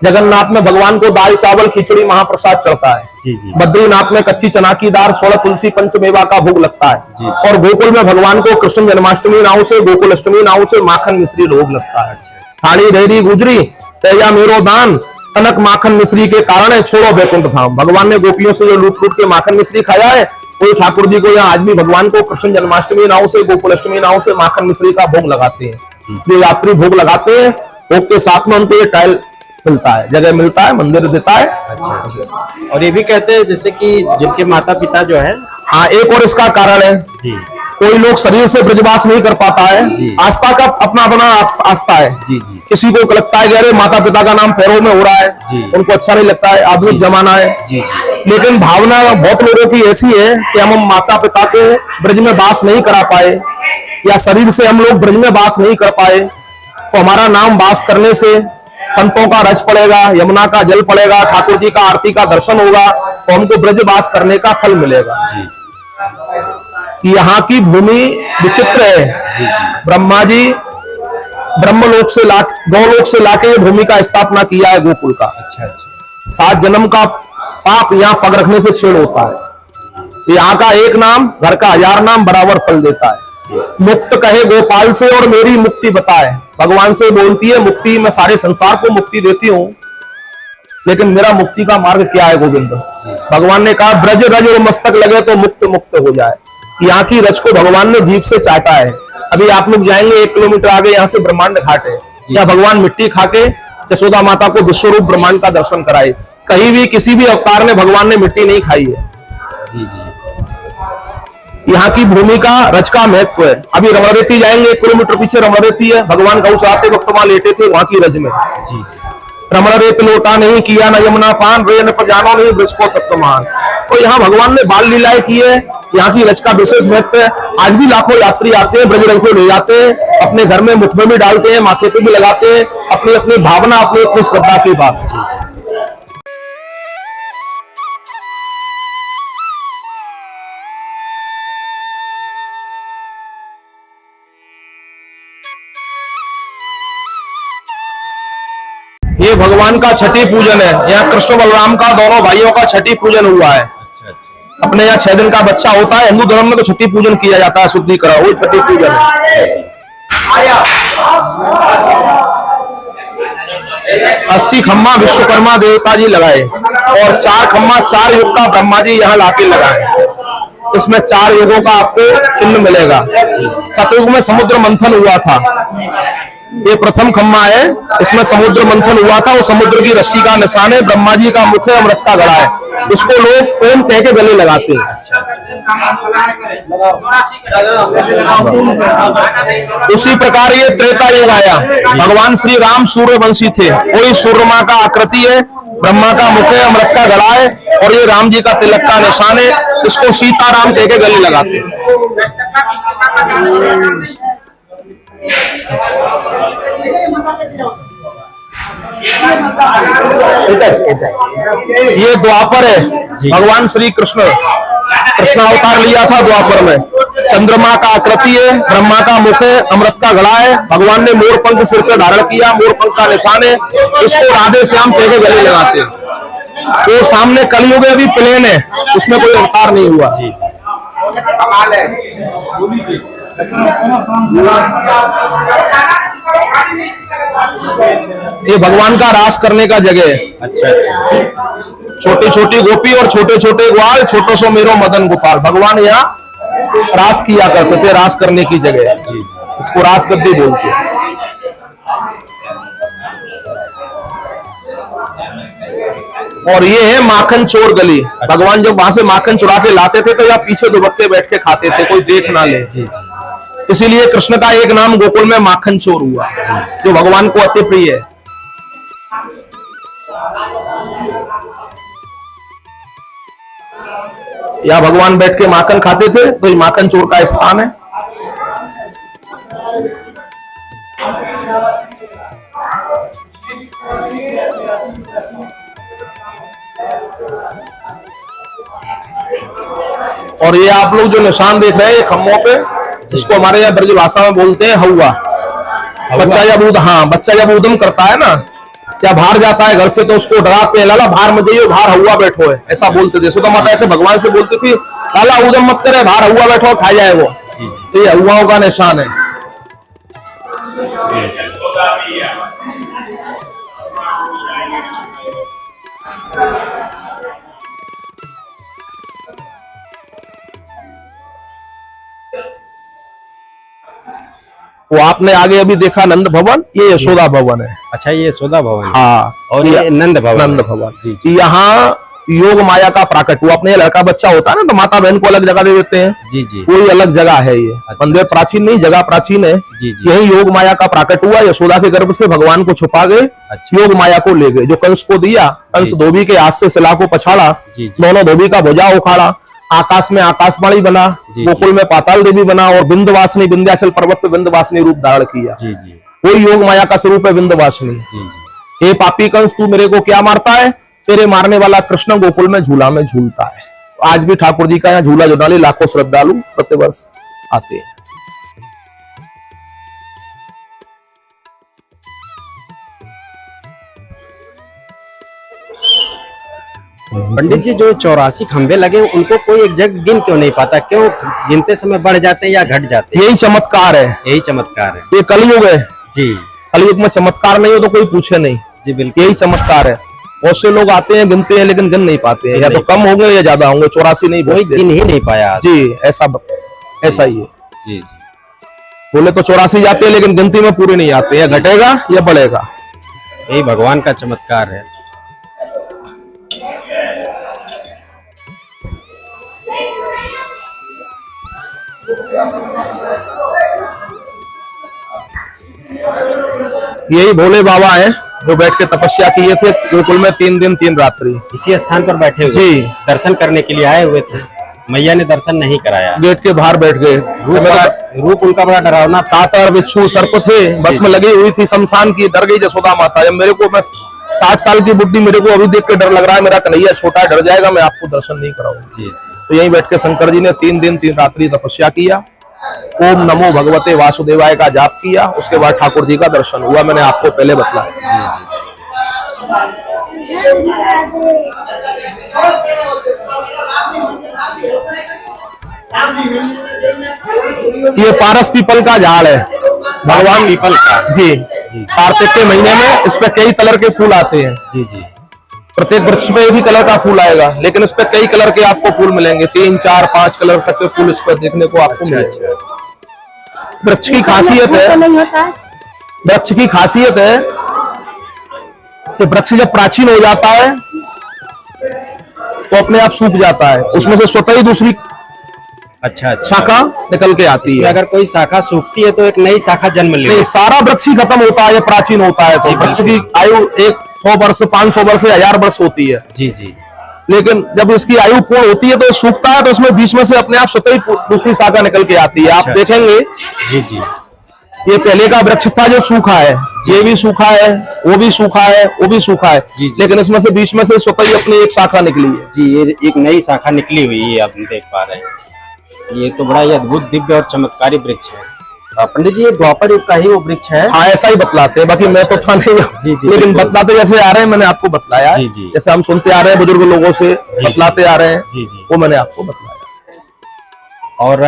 जगन्नाथ में भगवान को दाल चावल खिचड़ी महाप्रसाद चढ़ता है। जी जी। बद्रीनाथ में कच्ची चना की दाल 16 तुलसी पंचमेवा का भोग लगता है। जी। और गोकुल में भगवान को कृष्ण जन्माष्टमी नाव से, गोकुल अष्टमी नाव से माखन मिश्री भोग लगता है। थाली ढेरी गुजरी तेजा मेरो दान, तनक माखन मिश्री के कारण छोड़ो बैकुंठ धाम। भगवान ने गोपियों से जो लूट लूट के माखन मिश्री खाया है, वही ठाकुर जी को यहाँ आज भी भगवान को कृष्ण जन्माष्टमी नाव से, गोकुल अष्टमी नाव से माखन मिश्री का भोग लगाते हैं। जो यात्री भोग लगाते हैं, भोग के साथ में उनको ये टाइल मिलता है, जगह मिलता है, मंदिर देता है। अच्छा। और ये भी कहते हैं जैसे कि जिनके माता पिता जो है, हाँ, एक और इसका कारण है जी, कोई लोग शरीर से ब्रजवास नहीं कर पाता है। आस्था का अपना अपना आस्था है। जी जी। किसी को लगता है कि अरे माता पिता का नाम पैरों में हो रहा है, उनको अच्छा नहीं लगता है, आधुनिक जमाना है। जी। लेकिन भावना बहुत लोगों की ऐसी है कि हम माता पिता को ब्रज में वास नहीं करा पाए, या शरीर से हम लोग ब्रज में वास नहीं कर पाए, तो हमारा नाम वास करने से संतों का रस पड़ेगा, यमुना का जल पड़ेगा, ठाकुर जी का आरती का दर्शन होगा, तो हमको ब्रजवास करने का फल मिलेगा। यहाँ की भूमि विचित्र है। ब्रह्मा जी ब्रह्मलोक से गौलोक से लाके भूमि का स्थापना किया है गोकुल का। अच्छा अच्छा। 7 जन्म का पाप यहाँ पग रखने से छेड़ होता है। यहाँ का एक नाम घर का 1000 नाम बराबर फल देता है। मुक्त कहे गोपाल से और मेरी मुक्ति बताए। भगवान से बोलती है मुक्ति, मैं सारे संसार को मुक्ति देती हूँ, लेकिन मेरा मुक्ति का मार्ग क्या है गोविंद। भगवान ने कहा ब्रज रज और मस्तक लगे तो मुक्त मुक्त हो जाए। यहाँ की रज को भगवान ने जीभ से चाटा है। अभी आप लोग जाएंगे 1 किलोमीटर आगे, यहाँ से ब्रह्मांड घाट है, या भगवान मिट्टी खाके यशोदा माता को विश्वरूप ब्रह्मांड का दर्शन कराए। कहीं भी किसी भी अवतार ने भगवान ने मिट्टी नहीं खाई है। यहाँ की भूमि का रज का महत्व है। अभी रमणरेती जाएंगे, 1 किलोमीटर पीछे रमणरेती है, भगवान गौ चराते वक्त वहां लेटे थे, वहां की रज में। रमणरेत लोटा नहीं किया न यमुना पान, रे न प्रजानो नहीं ब्रज को तत्वमान। तो यहाँ भगवान ने बाल लीलाएं की है। यहाँ की रज का विशेष महत्व है। आज भी लाखों यात्री आते हैं, ब्रज रज को ले जाते हैं, अपने घर में मुख में भी डालते हैं, माथे पे भी लगाते हैं, अपनी अपनी भावना, अपनी अपनी श्रद्धा की बात। ये भगवान का छठी पूजन है। यहाँ कृष्ण बलराम का दोनों भाइयों का छठी पूजन हुआ है। अपने यहाँ 6 दिन का बच्चा होता है, हिंदू धर्म में तो छठी पूजन किया जाता है, शुद्धिकरण, वो छठी पूजन है। 80 खम्मा विश्वकर्मा देवता जी लगाए और 4 खम्मा 4 युग का ब्रह्मा जी यहाँ लाके लगाए। इसमें 4 युगों का आपको चिन्ह मिलेगा। सतयुग में समुद्र मंथन हुआ था, ये प्रथम खम्मा है, इसमें समुद्र मंथन हुआ था। वो समुद्र की रस्सी का निशान है, ब्रह्मा जी का मुख है, अमृत का घड़ा है, इसको लोग ओम कह के गले लगाते हैं। उसी प्रकार ये त्रेता युग आया। भगवान श्री राम सूर्यवंशी थे, वही सूर्यमा का आकृति है, ब्रह्मा का मुख है, अमृत का घड़ा है, और ये राम जी का तिलक का निशान है, इसको सीताराम कह के गले लगाते हैं। ये द्वापर है, भगवान श्री कृष्ण अवतार लिया था द्वापर में। चंद्रमा का आकृति है, ब्रह्मा का मुख है, अमृत का घड़ा है, भगवान ने मोर पंख सिर पे धारण किया, मोर पंख का निशान है, इसको राधे श्याम कह के गले लगाते हैं। तो सामने कलयुग अभी प्लेन है, उसमें कोई अवतार नहीं हुआ। ये भगवान का रास करने का जगह है। अच्छा। छोटी छोटी गोपी और छोटे छोटे ग्वाल, छोटो सो मेरो मदन गोपाल, भगवान यहाँ रास किया करते थे, रास करने की जगह है। इसको रास गद्दी बोलते हैं। और ये है माखन चोर गली। भगवान जब वहां से माखन चुरा के लाते थे तो यहाँ पीछे दुबक्के बैठ के खाते थे, कोई देख ना ले। इसीलिए कृष्ण का एक नाम गोकुल में माखन चोर हुआ, जो भगवान को अति प्रिय है। यहाँ भगवान बैठ के माखन खाते थे, तो ये माखन चोर का स्थान है। और ये आप लोग जो निशान देख रहे हैं ये खम्भों पे, जिसको हमारे यहाँ ब्रज भाषा में बोलते हैं हवा। बच्चा जब उद्यम करता है ना, या बाहर जाता है घर से, तो उसको डराते हैं, लाला बाहर मत जाइए, बाहर हवा बैठो है, ऐसा बोलते थे। यशोदा माता ऐसे भगवान से बोलती थी, लाला उद्यम मत करे, बाहर हवा बैठो, खा जाए वो। तो ये हवाओं का निशान है। वो आपने आगे अभी देखा नंद भवन, ये यशोदा भवन है। अच्छा, ये यशोदा भवन है। हाँ, और ये नंद भवन। जी। यहाँ योग माया का प्राकट हुआ। अपने लड़का बच्चा होता है ना, तो माता बहन को अलग जगह दे देते हैं। जी जी। कोई अलग जगह है ये। मंदिर प्राचीन नहीं, जगह प्राचीन है। जी जी। यही योग माया का प्राकट हुआ। यशोदा के गर्भ से भगवान को छुपा गए, योग माया को ले गए। जो कंस को दिया, कंस धोबी के हाथ से शिला को पछाड़ा, दोनों धोबी का भुजा उखाड़ा, आकाश में आकाशवाणी बना, गोकुल में पाताल देवी बना, और विंध्यवासिनी विंध्याचल पर्वत पे विंध्यवासिनी रूप धारण किया। जी जी। वही योग माया का स्वरूप है विंध्यवासिनी। हे पापी कंस, तू मेरे को क्या मारता है? तेरे मारने वाला कृष्ण गोकुल में झूला में झूलता है। आज भी ठाकुर जी का यहाँ झूला झूलने लाखों श्रद्धालु प्रतिवर्ष आते हैं। पंडित जी, जो 84 खंबे लगे उनको कोई एग्जैक्ट गिन क्यों नहीं पाता? क्यों गिनते समय बढ़ जाते हैं या घट जाते हैं? यही चमत्कार है, यही चमत्कार है ये कलयुग है। जी। कलयुग में चमत्कार नहीं हो तो कोई पूछे नहीं। जी बिल्कुल, यही चमत्कार है। बहुत से लोग आते हैं, गिनते हैं, लेकिन गिन नहीं पाते हैं, या तो कम होंगे या ज्यादा होंगे। 84 नहीं कोई बोलते। गिन ही नहीं पाया आज। जी, ऐसा ही है। जी जी, बोले तो 84 जाते हैं, लेकिन गिनती में पूरे नहीं आते। या घटेगा या बढ़ेगा। यही भगवान का चमत्कार है। यही भोले बाबा हैं जो बैठ के तपस्या किए थे गोकुल में 3 दिन 3 रात्रि। इसी स्थान पर बैठे हुए जी। दर्शन करने के लिए आए हुए थे। मैया ने दर्शन नहीं कराया। गेट के बाहर बैठ गए। रूप उनका बड़ा डरावना था। तातर बिच्छू सर्प थे, बस में लगी हुई थी शमशान की। डर गई जसोदा माता। जब मेरे को, मैं 60 साल की बुढ़ी, मेरे को अभी देख के डर लग रहा है, मेरा कन्हैया छोटा है, डर जाएगा, मैं आपको दर्शन नहीं कराऊंगा। जी जी, तो यहीं बैठ के शंकर जी ने 3 दिन 3 रात्रि तपस्या किया। ओम नमो भगवते वासुदेवाय का जाप किया। उसके बाद ठाकुर जी का दर्शन हुआ। मैंने आपको पहले बताया। ये पारस पीपल का झाड़ है, भगवान पीपल का। जी। कार्तिक के महीने में इस पे कई कलर के फूल आते हैं। जी जी, प्रत्येक वृक्ष पे एक ही कलर का फूल आएगा, लेकिन इस पे कई कलर के आपको फूल मिलेंगे। 3, 4, 5 कलर तक के फूल इस पर देखने को आपको मिलेंगे। वृक्ष की खासियत है, वृक्ष की खासियत है कि वृक्ष जब प्राचीन हो जाता है तो अपने आप सूख जाता है। उसमें से स्वतः ही दूसरी अच्छा शाखा निकल के आती है। अगर कोई शाखा सूखती है तो एक नई शाखा जन्म लेती है। सारा वृक्ष ही खत्म होता है, प्राचीन होता है। तो वृक्ष की आयु 100 वर्ष, 500 वर्ष, 1000 वर्ष होती है। जी जी, लेकिन जब इसकी आयु पूर्ण होती है तो सूखता है, तो उसमें बीच में से अपने आप स्वतः ही दूसरी शाखा निकल के आती है। आप देखेंगे, जी जी, ये पहले का वृक्ष था जो सूखा है, ये भी सूखा है, वो भी सूखा है, वो भी सूखा है, लेकिन इसमें से बीच में से स्वतः ही अपनी एक शाखा निकली है। जी, ये एक नई शाखा निकली हुई है, आप देख पा रहे हैं। ये तो बड़ा ही अद्भुत, दिव्य और चमत्कारी वृक्ष है। पंडित जी, ये द्वापर युग का ही वो वृक्ष है? हाँ, ऐसा ही बतलाते हैं, बाकी मैं तो था नहीं। जी जी, लेकिन बतलाते जैसे आ रहे हैं, मैंने आपको बतलाया। जी जी, जैसे हम सुनते आ रहे हैं बुजुर्ग लोगों से, बतलाते आ रहे हैं, जी जी, वो मैंने आपको बतलाया। और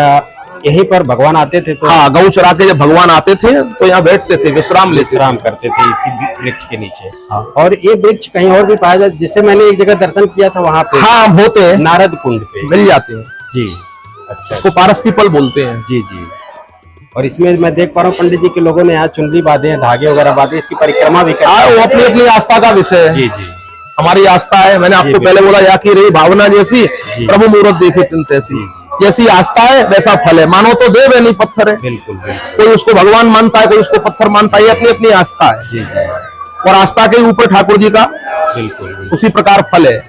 यहीं पर भगवान आते थे तो? हाँ, गौ चरा के जब भगवान आते थे तो यहाँ बैठते थे, विश्राम करते थे इसी वृक्ष के नीचे। हाँ। और ये वृक्ष कहीं और भी पाया जाता, जिसे मैंने एक जगह दर्शन किया था वहाँ पे। हाँ, होते हैं, नारद कुंड पे मिल जाते हैं। जी, अच्छा, इसको पारस पीपल बोलते हैं। जी जी। और इसमें मैं देख पा रहा हूँ पंडित जी के लोगों ने यहाँ चुनरी बांधे हैं, धागे वगैरह बांधे, इसकी परिक्रमा भी करते हैं। वो अपनी अपनी आस्था का विषय है। जी जी, हमारी आस्था है। मैंने आपको पहले बोला, या की रही भावना जैसी, प्रभु मुहूर्त देखे तिन तैसी। जैसी आस्था है वैसा फल है। मानो तो देव है, नहीं पत्थर है। बिल्कुल बिल्कुल। कोई उसको भगवान मानता है, कोई उसको पत्थर मानता है, ये अपनी अपनी आस्था है। जी जी, और आस्था के ऊपर ठाकुर जी का बिल्कुल उसी प्रकार फल है।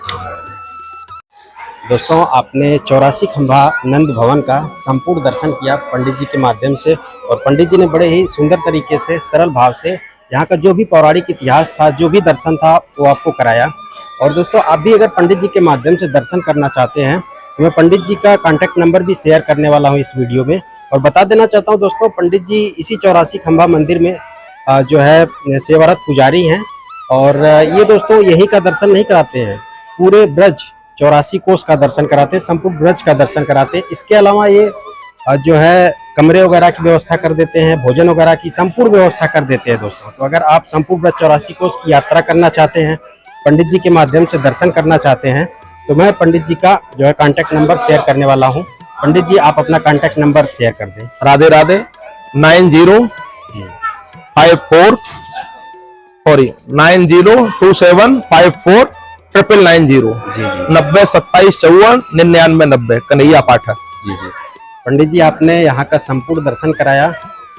दोस्तों, आपने 84 खंभा नंद भवन का संपूर्ण दर्शन किया पंडित जी के माध्यम से। और पंडित जी ने बड़े ही सुंदर तरीके से, सरल भाव से यहाँ का जो भी पौराणिक इतिहास था, जो भी दर्शन था, वो आपको कराया। और दोस्तों, आप भी अगर पंडित जी के माध्यम से दर्शन करना चाहते हैं तो मैं पंडित जी का कॉन्टैक्ट नंबर भी शेयर करने वाला हूँ इस वीडियो में। और बता देना चाहता हूँ दोस्तों, पंडित जी इसी 84 खंभा मंदिर में जो है सेवारत पुजारी हैं। और ये दोस्तों यहीं का दर्शन नहीं कराते हैं, पूरे ब्रज 84 कोस का दर्शन कराते हैं, संपूर्ण ब्रज का दर्शन कराते हैं। इसके अलावा ये जो है कमरे वगैरह की व्यवस्था कर देते हैं, भोजन वगैरह की संपूर्ण व्यवस्था कर देते हैं दोस्तों। तो अगर आप संपूर्ण ब्रज 84 कोस की यात्रा करना चाहते हैं, पंडित जी के माध्यम से दर्शन करना चाहते हैं, तो मैं पंडित जी का जो है कॉन्टैक्ट नंबर शेयर करने वाला हूँ। पंडित जी, आप अपना कॉन्टैक्ट नंबर शेयर कर दें। राधे राधे। 902754 जी जी, 90 27 54 99 90। कन्हैया पाठक। जी जी। पंडित जी, आपने यहाँ का संपूर्ण दर्शन कराया,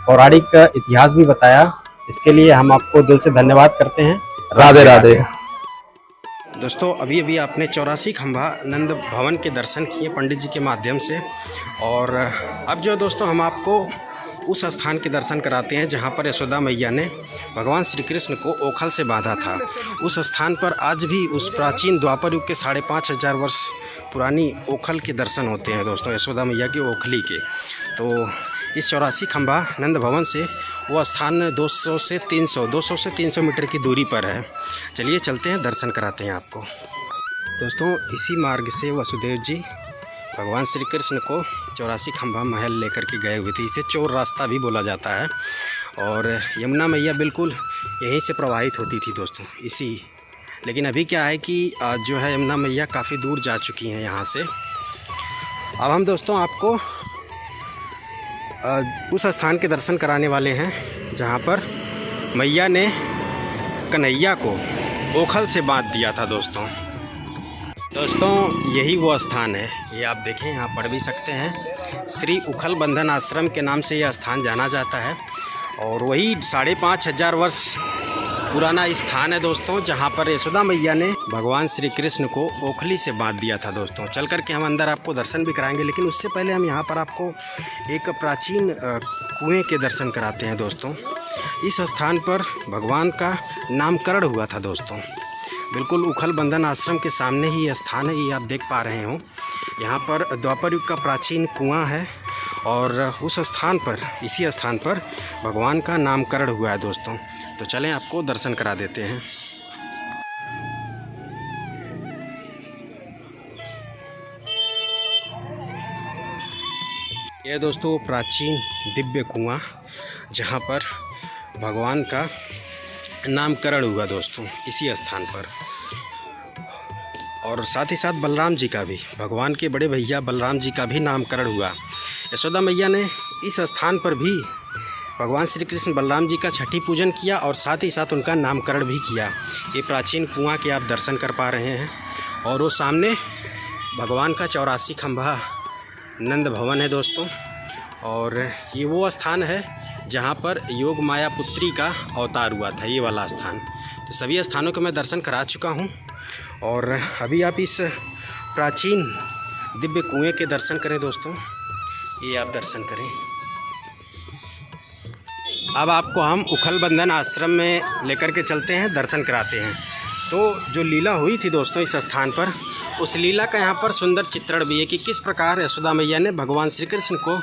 पौराणिक इतिहास भी बताया, इसके लिए हम आपको दिल से धन्यवाद करते हैं। राधे राधे। दोस्तों, अभी अभी आपने 84 खंभा नंद भवन के दर्शन किए पंडित जी के माध्यम से। और अब जो दोस्तों, हम आपको उस स्थान के दर्शन कराते हैं जहां पर यशोदा मैया ने भगवान श्री कृष्ण को ओखल से बांधा था। उस स्थान पर आज भी उस प्राचीन द्वापर युग के 5500 वर्ष पुरानी ओखल के दर्शन होते हैं दोस्तों, यशोदा मैया की ओखली के। तो इस 84 खंभा नंद भवन से वो स्थान 200 से 300 मीटर की दूरी पर है। चलिए चलते हैं, दर्शन कराते हैं आपको। दोस्तों इसी मार्ग से वसुदेव जी भगवान श्री कृष्ण को 84 खंभा महल लेकर के गए हुए थे। इसे चोर रास्ता भी बोला जाता है। और यमुना मैया बिल्कुल यहीं से प्रवाहित होती थी दोस्तों इसी। लेकिन अभी क्या है कि आज जो है यमुना मैया काफ़ी दूर जा चुकी हैं यहाँ से। अब हम दोस्तों आपको उस स्थान के दर्शन कराने वाले हैं जहाँ पर मैया ने कन्हैया को ओखल से बांध दिया था दोस्तों। यही वो स्थान है, ये आप देखें यहाँ पढ़ भी सकते हैं। श्री उखल बंधन आश्रम के नाम से यह स्थान जाना जाता है और वही 5,500 वर्ष पुराना स्थान है दोस्तों, जहाँ पर यशोदा मैया ने भगवान श्री कृष्ण को ओखली से बांध दिया था दोस्तों। चल करके हम अंदर आपको दर्शन भी कराएंगे, लेकिन उससे पहले हम यहाँ पर आपको एक प्राचीन कुएं के दर्शन कराते हैं दोस्तों। इस स्थान पर भगवान का नामकरण हुआ था दोस्तों। बिल्कुल उखल बंधन आश्रम के सामने ही यह स्थान है, ये आप देख पा रहे हो। यहाँ पर द्वापर युग का प्राचीन कुआं है और उस स्थान पर, इसी स्थान पर भगवान का नामकरण हुआ है दोस्तों। तो चलें आपको दर्शन करा देते हैं। यह दोस्तों वो प्राचीन दिव्य कुआं जहाँ पर भगवान का नामकरण हुआ दोस्तों, इसी स्थान पर। और साथ ही साथ बलराम जी का भी, भगवान के बड़े भैया बलराम जी का भी नामकरण हुआ। यशोदा मैया ने इस स्थान पर भी भगवान श्री कृष्ण बलराम जी का छठी पूजन किया और साथ ही साथ उनका नामकरण भी किया। ये प्राचीन कुआं के आप दर्शन कर पा रहे हैं। और वो सामने भगवान का 84 खंभा नंद भवन है दोस्तों। और ये वो स्थान है जहाँ पर योग माया पुत्री का अवतार हुआ था, ये वाला स्थान। तो सभी स्थानों के मैं दर्शन करा चुका हूँ और अभी आप इस प्राचीन दिव्य कुएं के दर्शन करें दोस्तों। ये आप दर्शन करें। अब आपको हम उखल बंधन आश्रम में लेकर के चलते हैं, दर्शन कराते हैं। तो जो लीला हुई थी दोस्तों इस स्थान पर, उस लीला का यहाँ पर सुंदर चित्रण भी है कि किस प्रकार यशोदा मैया ने भगवान श्री कृष्ण को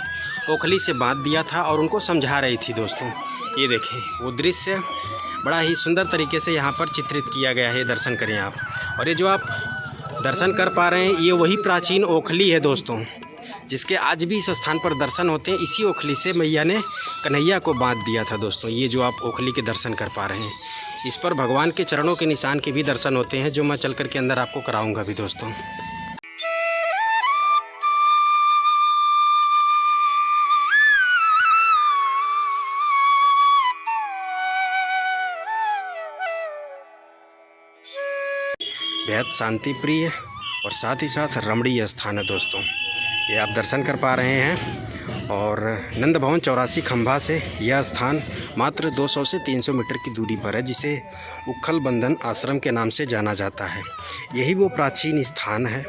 ओखली से बांध दिया था और उनको समझा रही थी दोस्तों। ये देखें वो दृश्य बड़ा ही सुंदर तरीके से यहाँ पर चित्रित किया गया है, दर्शन करें आप। और ये जो आप दर्शन कर पा रहे हैं, ये वही प्राचीन ओखली है दोस्तों, जिसके आज भी इस स्थान पर दर्शन होते हैं। इसी ओखली से मैया ने कन्हैया को बांध दिया था दोस्तों। ये जो आप ओखली के दर्शन कर पा रहे हैं, इस पर भगवान के चरणों के निशान के भी दर्शन होते हैं, जो मैं चल कर के अंदर आपको कराऊंगा भी दोस्तों। बेहद शांति प्रिय और साथ ही साथ रमणीय स्थान है दोस्तों, ये आप दर्शन कर पा रहे हैं। और नंद भवन 84 खंभा से यह स्थान मात्र 200 से 300 मीटर की दूरी पर है, जिसे उखल बंधन आश्रम के नाम से जाना जाता है। यही वो प्राचीन स्थान है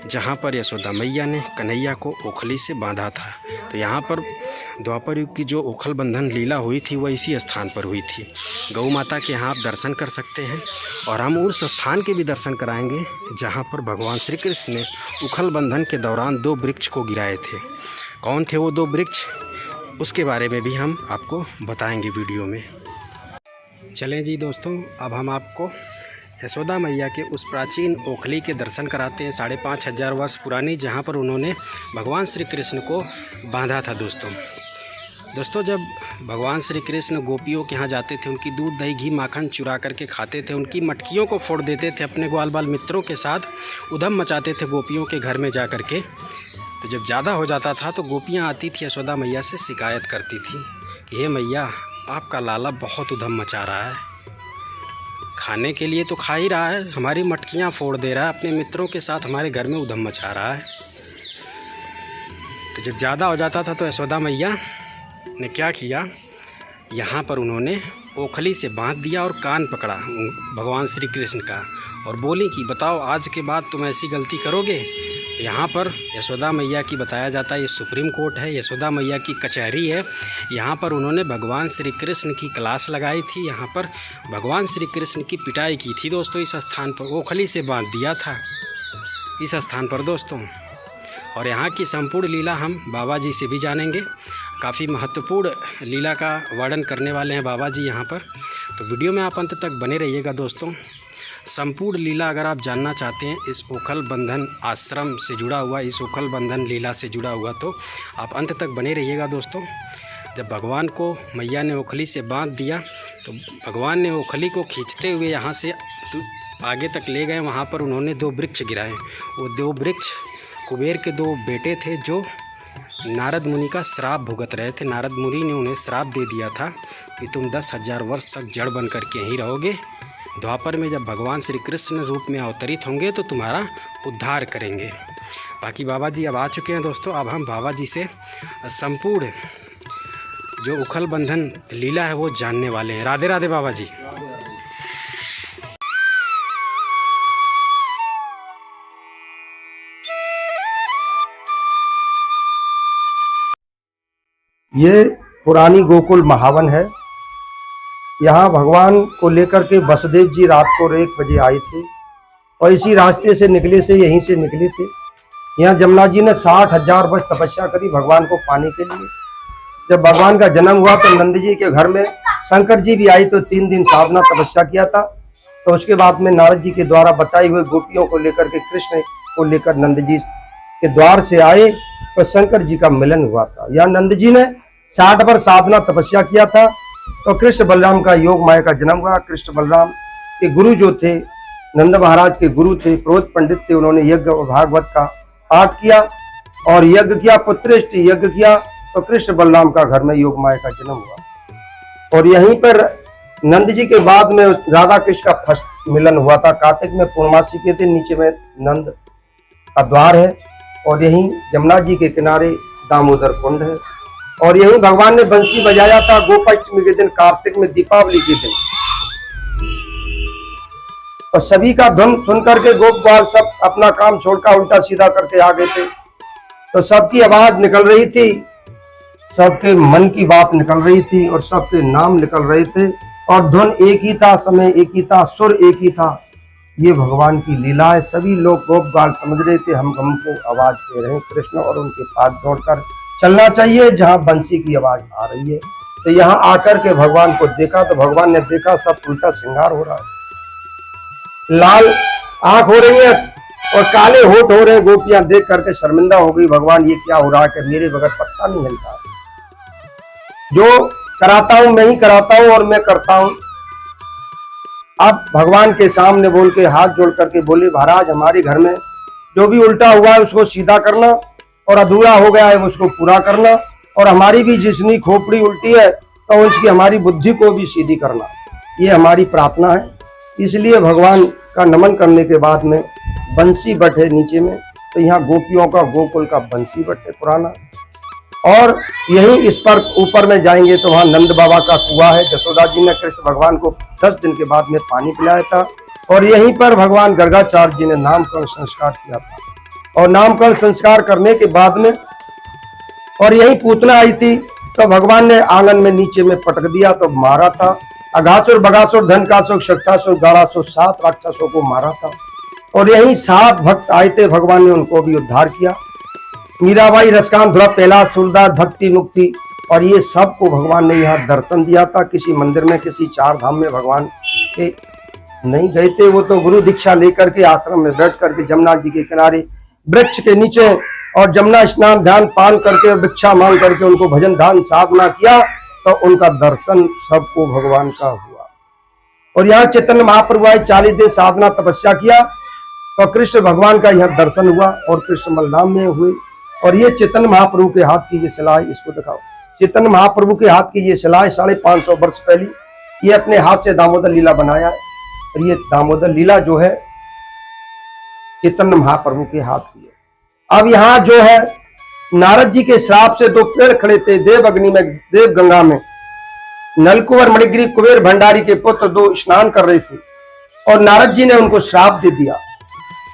जहाँ पर यशोदा मैया ने कन्हैया को ओखली से बांधा था। तो यहाँ पर द्वापर युग की जो उखल बंधन लीला हुई थी वह इसी स्थान पर हुई थी। गौ माता के यहाँ आप दर्शन कर सकते हैं और हम उस स्थान के भी दर्शन कराएंगे जहाँ पर भगवान श्री कृष्ण ने उखल बंधन के दौरान 2 वृक्ष को गिराए थे। कौन थे वो 2 वृक्ष, उसके बारे में भी हम आपको बताएंगे वीडियो में। चलें जी दोस्तों, अब हम आपको यशोदा मैया के उस प्राचीन ओखली के दर्शन कराते हैं, 5,500 वर्ष पुरानी, जहाँ पर उन्होंने भगवान श्री कृष्ण को बांधा था दोस्तों। जब भगवान श्री कृष्ण गोपियों के यहाँ जाते थे, उनकी दूध दही घी माखन चुरा करके खाते थे, उनकी मटकियों को फोड़ देते थे, अपने ग्वाल बाल मित्रों के साथ उधम मचाते थे गोपियों के घर में जा कर के। तो जब ज़्यादा हो जाता था तो गोपियाँ आती थी यशोदा मैया से शिकायत करती थी कि हे मैया, आपका लाला बहुत उधम मचा रहा है, खाने के लिए तो खा ही रहा है, हमारी मटकियाँ फोड़ दे रहा है, अपने मित्रों के साथ हमारे घर में उधम मचा रहा है। तो जब ज़्यादा हो जाता था तो यशोदा मैया ने क्या किया, यहाँ पर उन्होंने ओखली से बांध दिया और कान पकड़ा भगवान श्री कृष्ण का और बोली कि बताओ आज के बाद तुम ऐसी गलती करोगे। यहाँ पर यशोदा मैया की बताया जाता है ये सुप्रीम कोर्ट है, यशोदा मैया की कचहरी है। यहाँ पर उन्होंने भगवान श्री कृष्ण की क्लास लगाई थी, यहाँ पर भगवान श्री कृष्ण की पिटाई की थी दोस्तों। इस स्थान पर ओखली से बांध दिया था इस स्थान पर दोस्तों। और यहाँ की संपूर्ण लीला हम बाबा जी से भी जानेंगे, काफ़ी महत्वपूर्ण लीला का वर्णन करने वाले हैं बाबा जी यहाँ पर। तो वीडियो में आप अंत तक बने रहिएगा दोस्तों। संपूर्ण लीला अगर आप जानना चाहते हैं इस ओखल बंधन आश्रम से जुड़ा हुआ, इस ओखल बंधन लीला से जुड़ा हुआ, तो आप अंत तक बने रहिएगा दोस्तों। जब भगवान को मैया ने ओखली से बांध दिया तो भगवान ने ओखली को खींचते हुए यहाँ से आगे तक ले गए। वहाँ पर उन्होंने 2 वृक्ष गिराए। वो 2 वृक्ष कुबेर के 2 बेटे थे जो नारद मुनि का श्राप भुगत रहे थे। नारद मुनि ने उन्हें श्राप दे दिया था कि तुम 10,000 वर्ष तक जड़ बन करके यहीं रहोगे। द्वापर में जब भगवान श्री कृष्ण रूप में अवतरित होंगे तो तुम्हारा उद्धार करेंगे। बाकी बाबा जी अब आ चुके हैं दोस्तों। अब हम बाबा जी से संपूर्ण जो उखल बंधन लीला है वो जानने वाले हैं। राधे राधे बाबा जी। ये पुरानी गोकुल महावन है। यहाँ भगवान को लेकर के वसुदेव जी रात को 1 बजे आए थे और इसी रास्ते से निकले से यहीं से निकले थे। यहाँ जमुना जी ने 60,000 वर्ष तपस्या करी भगवान को पाने के लिए। जब भगवान का जन्म हुआ तो नंद जी के घर में शंकर जी भी आई तो 3 दिन साधना तपस्या किया था। तो उसके बाद में नारद जी के द्वारा बताई हुई गोपियों को लेकर के कृष्ण को लेकर नंद जी के द्वार से आए तो शंकर जी का मिलन हुआ था। यहाँ नंद जी ने 60 वर्ष साधना तपस्या किया था तो कृष्ण बलराम का योग माया का जन्म हुआ। कृष्ण बलराम के गुरु जो थे नंद महाराज के गुरु थे, पुरोहित पंडित थे, उन्होंने यज्ञ भागवत का पाठ किया और यज्ञ किया, पुत्रेष्टि यज्ञ किया तो कृष्ण बलराम का घर में योग माया का जन्म हुआ। और यहीं पर नंद जी के बाद में राधा कृष्ण का फर्स्ट मिलन हुआ था। कार्तिक में पूर्णमासी के दिन नीचे में नंद का द्वार है और यहीं जमुना जी के किनारे दामोदर कुंड है और यहीं भगवान ने बंसी बजाया था गोपाष्टमी के दिन, कार्तिक में दीपावली के दिन। और सभी का धुन सुन करके गोप बाल सब अपना काम छोड़कर उल्टा सीधा करके आ गए थे। तो सबकी आवाज निकल रही थी, सबके मन की बात निकल रही थी और सबके नाम निकल रहे थे और धुन एक ही था, समय एक ही था, सुर एक ही था। ये भगवान की लीला है। सभी लोग गोप बाल समझ रहे थे हम को आवाज दे रहे हैं कृष्ण और उनके पास दौड़कर चलना चाहिए जहां बंसी की आवाज आ रही है। तो यहाँ आकर के भगवान को देखा तो भगवान ने देखा सब उल्टा श्रृंगार हो रहा है, लाल आंख हो रही है और काले होठ हो रहे। गोपियां देख करके शर्मिंदा हो गई, भगवान ये क्या हो रहा है कि मेरे बगैर पत्ता नहीं हिलता है। जो कराता हूं मैं ही कराता हूं और मैं करता हूं। अब भगवान के सामने बोल के हाथ जोड़ करके बोले महाराज हमारे घर में जो भी उल्टा हुआ है उसको सीधा करना और अधूरा हो गया है उसको पूरा करना और हमारी भी जिसनी खोपड़ी उल्टी है तो उसकी हमारी बुद्धि को भी सीधी करना, ये हमारी प्रार्थना है। इसलिए भगवान का नमन करने के बाद में बंसी बट है नीचे में। तो यहाँ गोपियों का गोकुल का बंसी बट है पुराना। और यही इस पर ऊपर में जाएंगे तो वहां नंद बाबा का कुआं है। जसोदा जी ने कृष्ण भगवान को 10 दिन के बाद में पानी पिलाया था और यहीं पर भगवान गर्गाचार्य जी ने नामकरण संस्कार किया था। और नामकरण संस्कार करने के बाद में और यही पूतना आई थी तो भगवान ने आंगन में नीचे में पटक दिया तो मारा था। अघासुर, बगासुर, धनकासुर, शक्तासुर, गाड़ासुर 7 राक्षसों को मारा था। और यही 7 भक्त आए थे, भगवान ने उनको भी उद्धार किया। मीराबाई, रसकांत, ध्रुव, कैलाश, सूरदास, भक्ति, मुक्ति और ये सबको भगवान ने यहाँ दर्शन दिया था। किसी मंदिर में, किसी 4 धाम में भगवान के नहीं गए थे। वो तो गुरु दीक्षा लेकर के आश्रम में बैठ करके जमुना जी के किनारे वृक्ष के नीचे और जमुना स्नान ध्यान पान करके और भिक्षा मांग करके उनको भजन ध्यान साधना किया तो उनका दर्शन सबको भगवान का हुआ। और यहाँ चैतन्य महाप्रभु आए, 40 दिन साधना तपस्या किया तो कृष्ण भगवान का यहाँ दर्शन हुआ और कृष्ण बलराम में हुए। और ये चैतन्य महाप्रभु के हाथ की ये सिलाई, इसको दिखाओ। चैतन्य महाप्रभु के हाथ की ये सिलाई 550 वर्ष पहले ये अपने हाथ से दामोदर लीला बनाया है। और ये दामोदर लीला जो है चैतन्य महाप्रभु के हाथ की है। अब यहाँ जो है नारद जी के श्राप से 2 पेड़ खड़े थे देव अग्नि में, देव गंगा में। नलकुवर, मणिगिरी, कुबेर भंडारी के पुत्र 2 स्नान कर रहे थे और नारद जी ने उनको श्राप दे दिया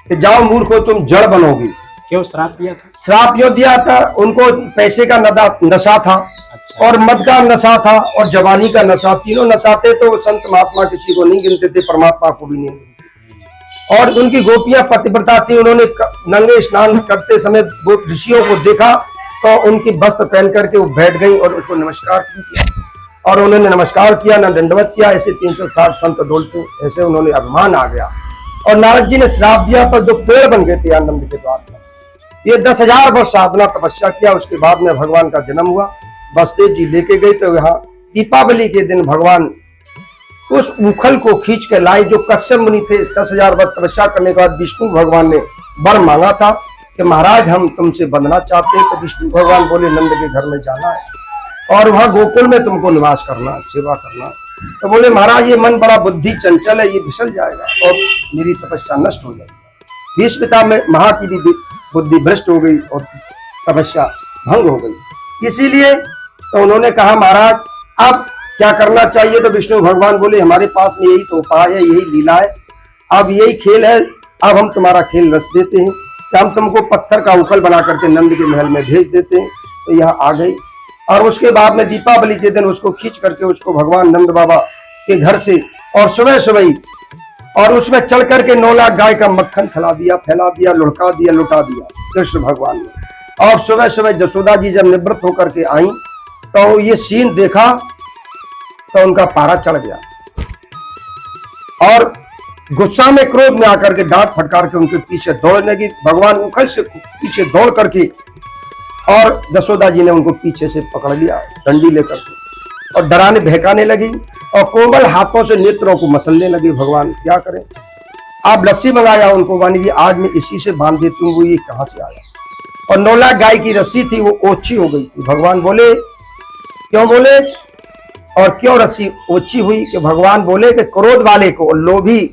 कि जाओ मूर्खो तुम जड़ बनोगी। क्यों श्राप दिया था? श्राप क्यों दिया था? उनको पैसे का नशा था। अच्छा। और मद का नशा था और जवानी का नशा, तीनों नशा थे। तो संत महात्मा किसी को नहीं गिनते थे, परमात्मा को भी नहीं गिनते। और उनकी गोपियां पतिव्रता थी, उन्होंने नंगे स्नान करते समय वो ऋषियों को देखा तो उनकी वस्त्र पहन करके वो बैठ गई और उसको नमस्कार किया। और उन्होंने नमस्कार किया, न दंडवत किया। ऐसे 360 संत डोलते, ऐसे उन्होंने अभिमान आ गया। और नारद जी ने श्राप दिया, तो जो पेड़ बन गए थे आनंद के द्वार पर। ये 10,000 वर्ष साधना तपस्या किया। उसके बाद में भगवान का जन्म हुआ। वसुदेव जी लेके गए, तो यहाँ दीपावली के दिन भगवान उस उखल को खींच के लाए जो कश्यप मुनि थे। 10,000 वर्ष तपस्या करने के बाद विष्णु भगवान ने वर मांगा था कि महाराज हम तुमसे बंधना चाहते हैं। तो विष्णु भगवान बोले नंद के घर में जाना है और वहां गोकुल में तुमको निवास करना, सेवा करना। तो बोले महाराज ये मन बड़ा बुद्धि चंचल है, ये फिसल जाएगा और मेरी तपस्या नष्ट हो जाएगी। भीष्म पिता में महा की भी बुद्धि भ्रष्ट हो गई और तपस्या भंग हो गई। इसीलिए तो उन्होंने कहा महाराज अब क्या करना चाहिए। तो विष्णु भगवान बोले हमारे पास में यही तो उपाय है, यही लीला है, अब यही खेल है। अब हम तुम्हारा खेल रच देते हैं कि हम तुमको पत्थर का उखल बना करके नंद के महल में भेज देते हैं। तो यहाँ आ गई और उसके बाद में दीपावली के दिन उसको खींच करके उसको भगवान नंद बाबा के घर से और सुबह सुबह और उसमें चढ़ करके 9 लाख गाय का मक्खन खिला दिया, फैला दिया, लुढ़का दिया, लुटा दिया कृष्ण भगवान ने। और सुबह सुबह जसोदा जी जब निवृत्त होकर के आई तो ये सीन देखा तो उनका पारा चढ़ गया और गुस्सा में क्रोध में आकर के डांट फटकार के उनके पीछे दौड़ने लगी। भगवान उखल से पीछे दौड़ करके और जसोदा जी ने उनको पीछे से पकड़ लिया डंडी लेकर के और डराने बहकाने लगी और कोमल हाथों से नेत्रों को मसलने लगी। भगवान क्या करें, आप लस्सी मंगाया उनको, वाणी जी आज मैं इसी से बांध देती हूँ। वो ये कहाँ से आया। और 9 लाख गाय की रस्सी थी वो ओछी हो गई थी। भगवान बोले क्यों, बोले और क्यों रस्सी ओछी हुई कि भगवान बोले कि क्रोध वाले को और लोभी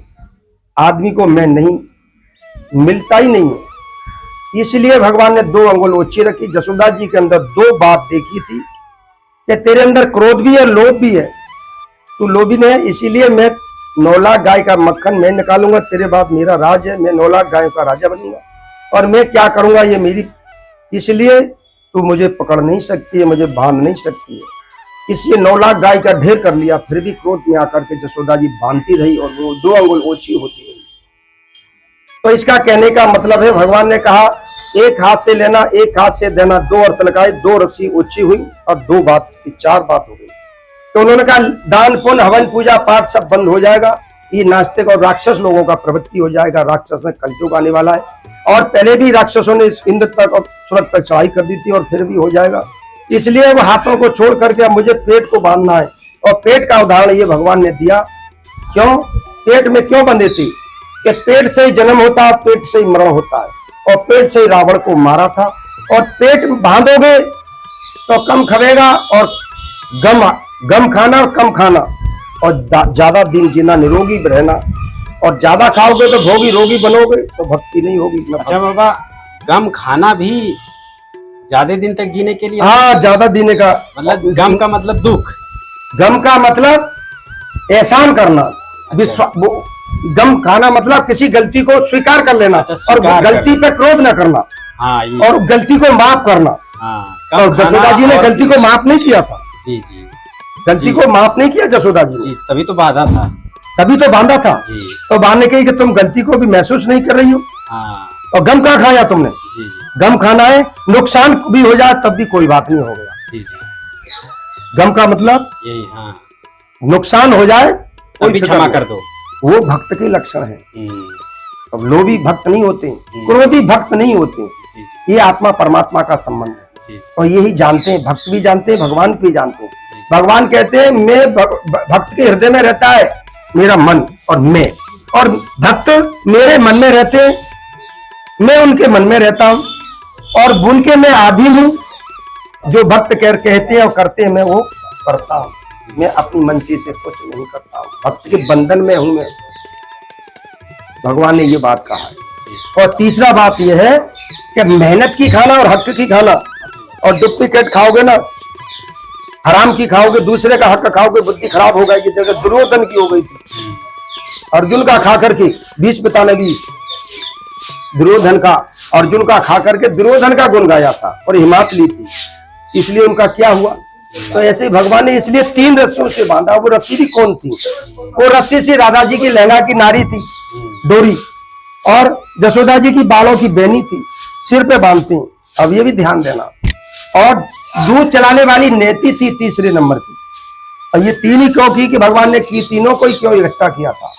आदमी को मैं नहीं मिलता ही नहीं है। इसलिए भगवान ने 2 अंगुल ओछी रखी। जसोदा जी के अंदर 2 बात देखी थी कि तेरे अंदर क्रोध भी है, लोभ भी है, तू लोभी नहीं है, इसीलिए मैं 9 लाख गाय का मक्खन मैं निकालूंगा, तेरे बाद मेरा राज है, मैं 9 लाख गायों का राजा बनूंगा और मैं क्या करूंगा ये मेरी, इसलिए तू मुझे पकड़ नहीं सकती है, मुझे बांध नहीं सकती है। इसलिए 9 लाख गाय का ढेर कर लिया। फिर भी क्रोध में आकर के जसोदा जी बांधती रही और वो 2 अंगुल ओछी होती रही। तो इसका कहने का मतलब है भगवान ने कहा एक हाथ से लेना, एक हाथ से देना, 2 अर्थ लगाए, 2 रस्सी ओछी हुई और 2 बात, 4 बात हो गई। तो उन्होंने कहा दान पुण्य हवन पूजा पाठ सब बंद हो जाएगा, ये नास्तिक और राक्षस लोगों का प्रवृत्ति हो जाएगा। राक्षस में कलयुग आने वाला है और पहले भी राक्षसों ने इंद्र तक और सूरज तक चढ़ाई कर दी थी और फिर भी हो जाएगा। इसलिए वो हाथों को छोड़ करके अब मुझे पेट को बांधना है। और पेट का उदाहरण ये भगवान ने दिया। क्यों पेट में क्यों बंधे थे कि पेट से ही जन्म होता है, पेट से ही मरण होता है और पेट से ही रावण को मारा था। और पेट बांधोगे तो कम खवेगा और गम खाना और कम खाना और ज्यादा दिन जीना, निरोगी रहना, और ज्यादा खाओगे तो भोगी रोगी बनोगे तो भक्ति नहीं होगी। अच्छा बाबा, गम खाना भी ज्यादा दिन तक जीने के लिए? हाँ, ज्यादा जीने का मतलब गम का मतलब दुख, गम का मतलब एहसान करना। गम खाना मतलब किसी गलती को स्वीकार कर लेना। अच्छा, और गलती पे क्रोध न करना। हाँ, ये और गलती को माफ करना। हाँ, और जसोदा जी ने गलती को माफ नहीं किया था। जी जी, गलती को माफ नहीं किया जसोदा जी जी, तभी तो बाधा था, तभी तो बांधा था। जी। तो बांधने के कि तुम गलती को भी महसूस नहीं कर रही हो। हाँ, और गम कहाँ खाया तुमने? जी जी गम खाना है, नुकसान भी हो जाए तब भी कोई बात नहीं हो गया। जी जी, गम का मतलब यही। हाँ, नुकसान हो जाए तब भी क्षमा कर दो, वो भक्त के लक्षण है। अब लोभी भक्त नहीं होते, क्रोधी भक्त नहीं होते। जी जी ये आत्मा परमात्मा का संबंध है जी और यही जानते हैं, भक्त भी जानते हैं, भगवान भी जानते हैं। भगवान कहते हैं मैं भक्त के हृदय में रहता है मेरा मन और मैं, और भक्त मेरे मन में रहते हैं, मैं उनके मन में रहता हूं और उनके मैं अधीन हूं। जो भक्त कहते हैं और करते हैं मैं वो करता हूं। मैं अपनी मनसी से कुछ नहीं करता हूं, भक्त के बंधन में हूं मैं। भगवान ने ये बात कहा है। और तीसरा बात यह है कि मेहनत की खाना और हक की खाना, और डुप्लीकेट खाओगे ना, हराम की खाओगे, दूसरे का हक खाओगे, बुद्धि खराब हो जाएगी। जैसे दुर्योधन की हो गई थी, अर्जुन का खा करके भीष्म पिता ने भी दुर्योधन का, अर्जुन का खा करके दुर्योधन का गुण गाया था और हिम्मत ली थी, इसलिए उनका क्या हुआ। तो ऐसे भगवान ने इसलिए 3 रस्सियों से बांधा। वो रस्सी भी कौन थी? वो रस्सी से राधा जी की लहंगा की नारी थी डोरी, और जसोदा जी की बालों की बेनी थी, सिर पे बांधती। अब ये भी ध्यान देना। और दूध चलाने वाली नेति थी 3 नंबर की, और ये तीन ही क्यों की कि भगवान ने की, तीनों को ही क्यों इकट्ठा किया था?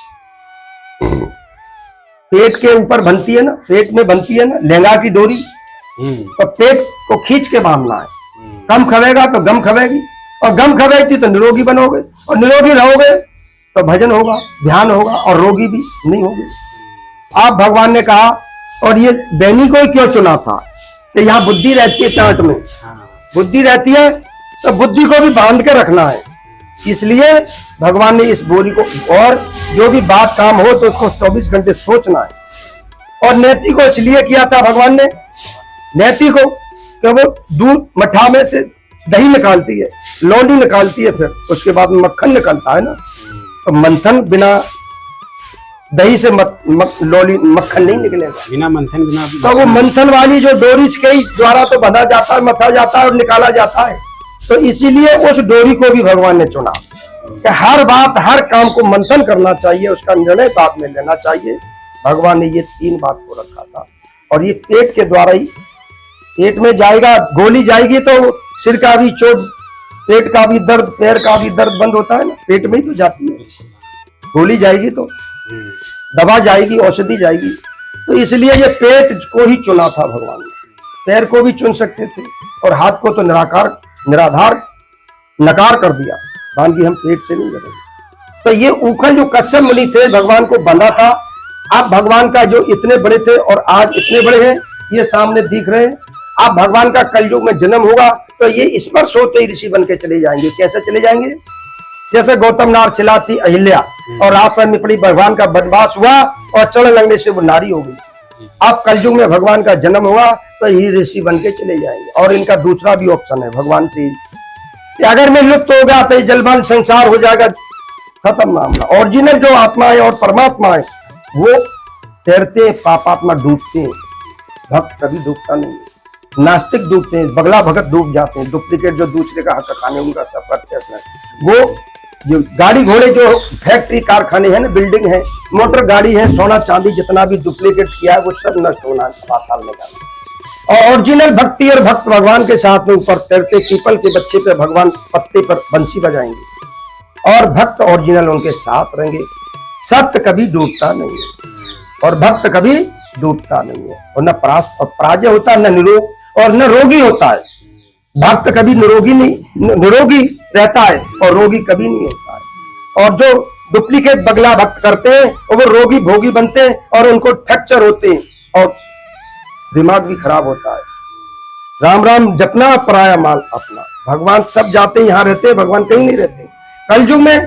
पेट के ऊपर बनती है ना, पेट में बनती है ना लहंगा की डोरी, तो पेट को खींच के बांधना है। कम खवेगा तो गम खवेगी, और गम खवेगी तो निरोगी बनोगे, और निरोगी रहोगे तो भजन होगा, ध्यान होगा, और रोगी भी नहीं होगे। आप भगवान ने कहा, और ये बैनी को ही क्यों चुना था कि यहाँ बुद्धि रहती है, टाट में बुद्धि रहती है, तो बुद्धि को भी बांध के रखना है। इसलिए भगवान ने इस बोरी को, और जो भी बात काम हो तो उसको 24 घंटे सोचना है। और नेति को इसलिए किया था भगवान ने, नेति को कि वो दूध मट्ठा में से दही निकालती है, लौंडी निकालती है, फिर उसके बाद मक्खन निकलता है ना, तो मंथन बिना दही से मक्खन नहीं निकलेगा, बिना मंथन बिना। तो वो मंथन वाली जो डोरी के द्वारा तो बंधा जाता है, मथा जाता है और निकाला जाता है। तो इसीलिए उस डोरी को भी भगवान ने चुना कि हर बात, हर काम को मंथन करना चाहिए, उसका निर्णय बाद में लेना चाहिए। भगवान ने ये तीन बात को रखा था। और ये पेट के द्वारा ही, पेट में जाएगा, गोली जाएगी तो सिर का भी चोट, पेट का भी दर्द, पैर का भी दर्द बंद होता है ना, पेट में ही तो जाती है गोली, जाएगी तो दवा जाएगी, औषधि जाएगी। तो इसलिए ये पेट को ही चुना था भगवान ने। पैर को भी चुन सकते थे, और हाथ को तो निराधार नकार कर दिया, भगवान की हम पेट से नहीं लड़ेंगे। तो ये उखल जो कश्यप मुनि थे, भगवान को बंधा था। आप भगवान का जो इतने बड़े थे और आज इतने बड़े हैं, ये सामने दिख रहे हैं। आप भगवान का कलयुग में जन्म होगा तो ये स्पर्श होते ही ऋषि बन के चले जाएंगे। कैसे चले जाएंगे? जैसे गौतम नार चिल्लाती अहिल्या, और आसन में पड़ी, भगवान का वनवास हुआ और चढ़ लगने से वो नारी हो गई। अब कलयुग में भगवान का जन्म हुआ तो ये ऋषि बन के चले जाएंगे। और इनका दूसरा भी ऑप्शन है भगवान से, अगर मैं लुप्त हो गया तो जलमल संसार हो जाएगा, खत्म मामला। ओरिजिनल जो आत्मा है और परमात्मा है वो तैरते, पापात्मा डूबते हैं, भक्त कभी डूबता नहीं है। नास्तिक डूबते हैं, बगला भगत डूब जाते हैं, डुप्लीकेट जो दूसरे का हक खाने उनका सब करते हैं। वो जो गाड़ी घोड़े, जो फैक्ट्री कारखाने हैं ना, बिल्डिंग है, मोटर गाड़ी है, सोना चांदी जितना भी डुप्लीकेट किया है वो सब नष्ट होना है, पाताल में जाना। और ओरिजिनल भक्ति और भक्त भगवान के साथ में ऊपर तैरते, पीपल के बच्चे पे भगवान पत्ते पर बंसी बजाएंगे, और भक्त ओरिजिनल उनके साथ रहेंगे। सत्य कभी डूबता नहीं है, और भक्त कभी डूबता नहीं है, और न पराजय होता है, न निरोग और न रोगी होता है। भक्त कभी निरोगी रहता है और रोगी कभी नहीं होता है। और जो डुप्लीकेट बगला भक्त करते हैं और वो रोगी भोगी बनते हैं, और उनको फ्रैक्चर होते हैं और दिमाग भी खराब होता है। राम राम जपना, पराया माल अपना। भगवान सब जाते हैं, यहाँ रहते हैं, भगवान कहीं नहीं रहते। कलयुग में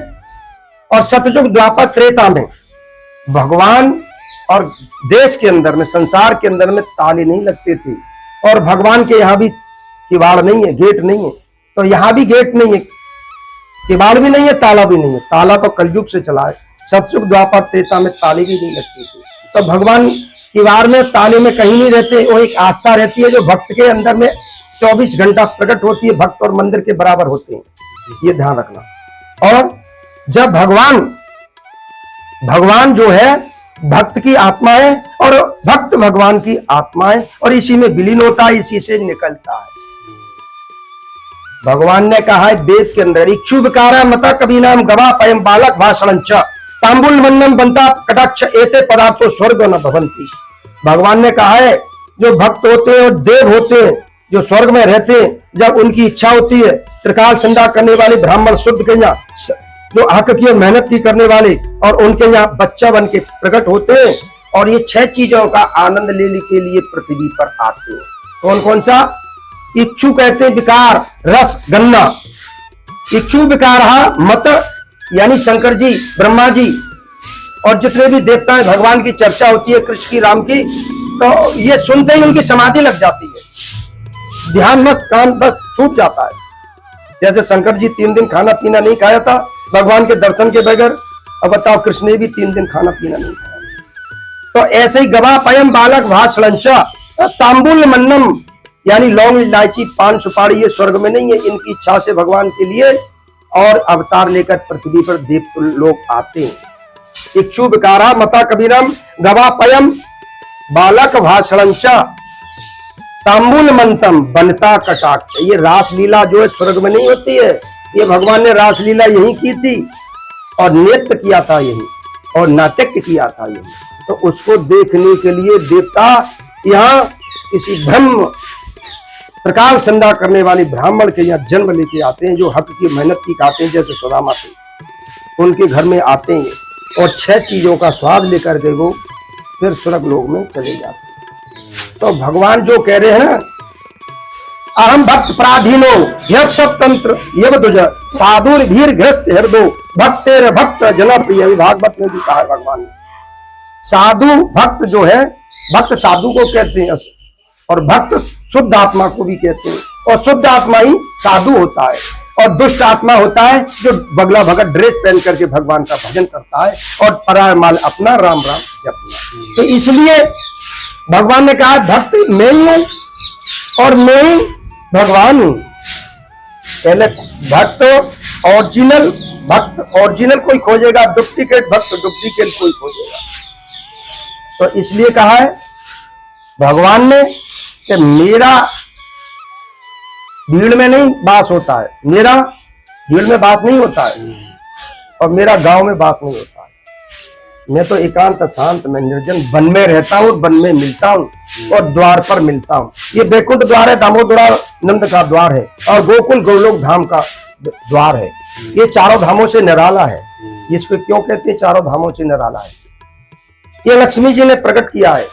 और सतयुग, द्वापर, त्रेता में भगवान और देश के अंदर में, संसार के अंदर में ताले नहीं लगते थे, और भगवान के यहाँ भी किवाड़ नहीं है, गेट नहीं है, तो यहाँ भी गेट नहीं है, किवाड़ भी नहीं है, ताला भी नहीं है। ताला तो कलयुग से चला है, सतयुग, द्वापर, त्रेता में ताले भी नहीं लगते थे। तो भगवान किवाड़ में, ताले में कहीं नहीं रहते। वो एक आस्था रहती है जो भक्त के अंदर में 24 घंटा प्रकट होती है। भक्त और मंदिर के बराबर होते हैं, ये ध्यान रखना। और जब भगवान जो है भक्त की आत्मा है, और भक्त भगवान की आत्मा है, और इसी में विलीन होता है, इसी से निकलता है। भगवान ने कहा है वेद के अंदर, इच्छु विकारा मता कभी नाम गवा पयम बालक भाषण तांबुल मन्नम बनता कटाक्ष एते पदार्थो स्वर्ग न भवंती। भगवान ने कहा है जो भक्त होते हैं और देव होते हैं, जो स्वर्ग में रहते हैं, जब उनकी इच्छा होती है, त्रिकाल संध्या करने वाले ब्राह्मण शुद्ध के यहाँ जो हक की मेहनत की करने वाले, और उनके यहाँ बच्चा बन के प्रकट होते हैं, और ये 6 चीजों का आनंद लेने के लिए पृथ्वी पर आते हैं। कौन कौन सा? इच्छु कहते हैं विकार, रस, गन्ना। इच्छु विकार मत, यानी शंकर जी, ब्रह्मा जी और जितने भी देवता हैं, भगवान की चर्चा होती है, कृष्ण की, राम की, तो ये सुनते ही उनकी समाधि लग जाती है, ध्यान मस्त, कान बस छूट जाता है। जैसे शंकर जी 3 दिन खाना पीना नहीं खाया था भगवान के दर्शन के बगैर, अब बताओ कृष्ण ने भी 3 दिन खाना पीना नहीं खाया। तो ऐसे ही गवा पयम बालक भाषलंचा तांबुल मन्नम, यानी लौंग, इलायची, पान, सुपारी, ये स्वर्ग में नहीं है। इनकी इच्छा से भगवान के लिए और अवतार लेकर पृथ्वी पर देव लोग आते हैं। इच्छु विकारा मता कबीरम गवा पयम बालक भाषणंचा तांबुल मंतम बनता कटाक्ष। ये रासलीला जो है स्वर्ग में नहीं होती है, ये भगवान ने रासलीला यही की थी और नृत्य किया था यही और नाट्य किया था यही। तो उसको देखने के लिए देवता यहाँ किसी ब्रह्म प्रकाश संध्या करने वाले ब्राह्मण के यहाँ जन्म लेके आते हैं, जो हक की मेहनत की खाते हैं, जैसे सुदामा थे उनके घर में आते हैं और 6 चीजों का स्वाद लेकर के वो फिर स्वर्ग लोक में चले जाते हैं। तो भगवान जो कह रहे हैं ना, अहम भक्त पराधीनो यह स्वतंत्र यव दुज साधुर भीर ग्रस्त हृदय भक्तेर भक्त जनप्रिय। भागवत में भी कहा है भगवान ने, साधु भक्त जो है, भक्त साधु को कहते हैं और भक्त शुद्ध आत्मा को भी कहते हैं, और शुद्ध आत्मा ही साधु होता है और दुष्ट आत्मा होता है जो बगला भगत ड्रेस पहन करके भगवान का भजन करता है और पराय माल अपना राम राम जपना। तो इसलिए भगवान ने कहा भक्त मैं ही हूं और मैं ही भगवान हूं। पहले भक्त ओरिजिनल, भक्त ओरिजिनल कोई खोजेगा, डुप्लीकेट भक्त डुप्लीकेट कोई खोजेगा। तो इसलिए कहा है भगवान ने कि मेरा भीड़ में नहीं वास होता है, मेरा भीड़ में वास नहीं होता है और मेरा गांव में वास नहीं होता है। मैं तो एकांत शांत में निर्जन वन में रहता हूँ, वन में मिलता हूँ और द्वार पर मिलता हूँ। ये बैकुंठ द्वार है, दामोदरा नंद का द्वार है और गोकुल गोलोक धाम का द्वार है। ये चारों धामों से निराला है। इसको क्यों कहते हैं चारों धामों से निराला है? ये लक्ष्मी जी ने प्रकट किया है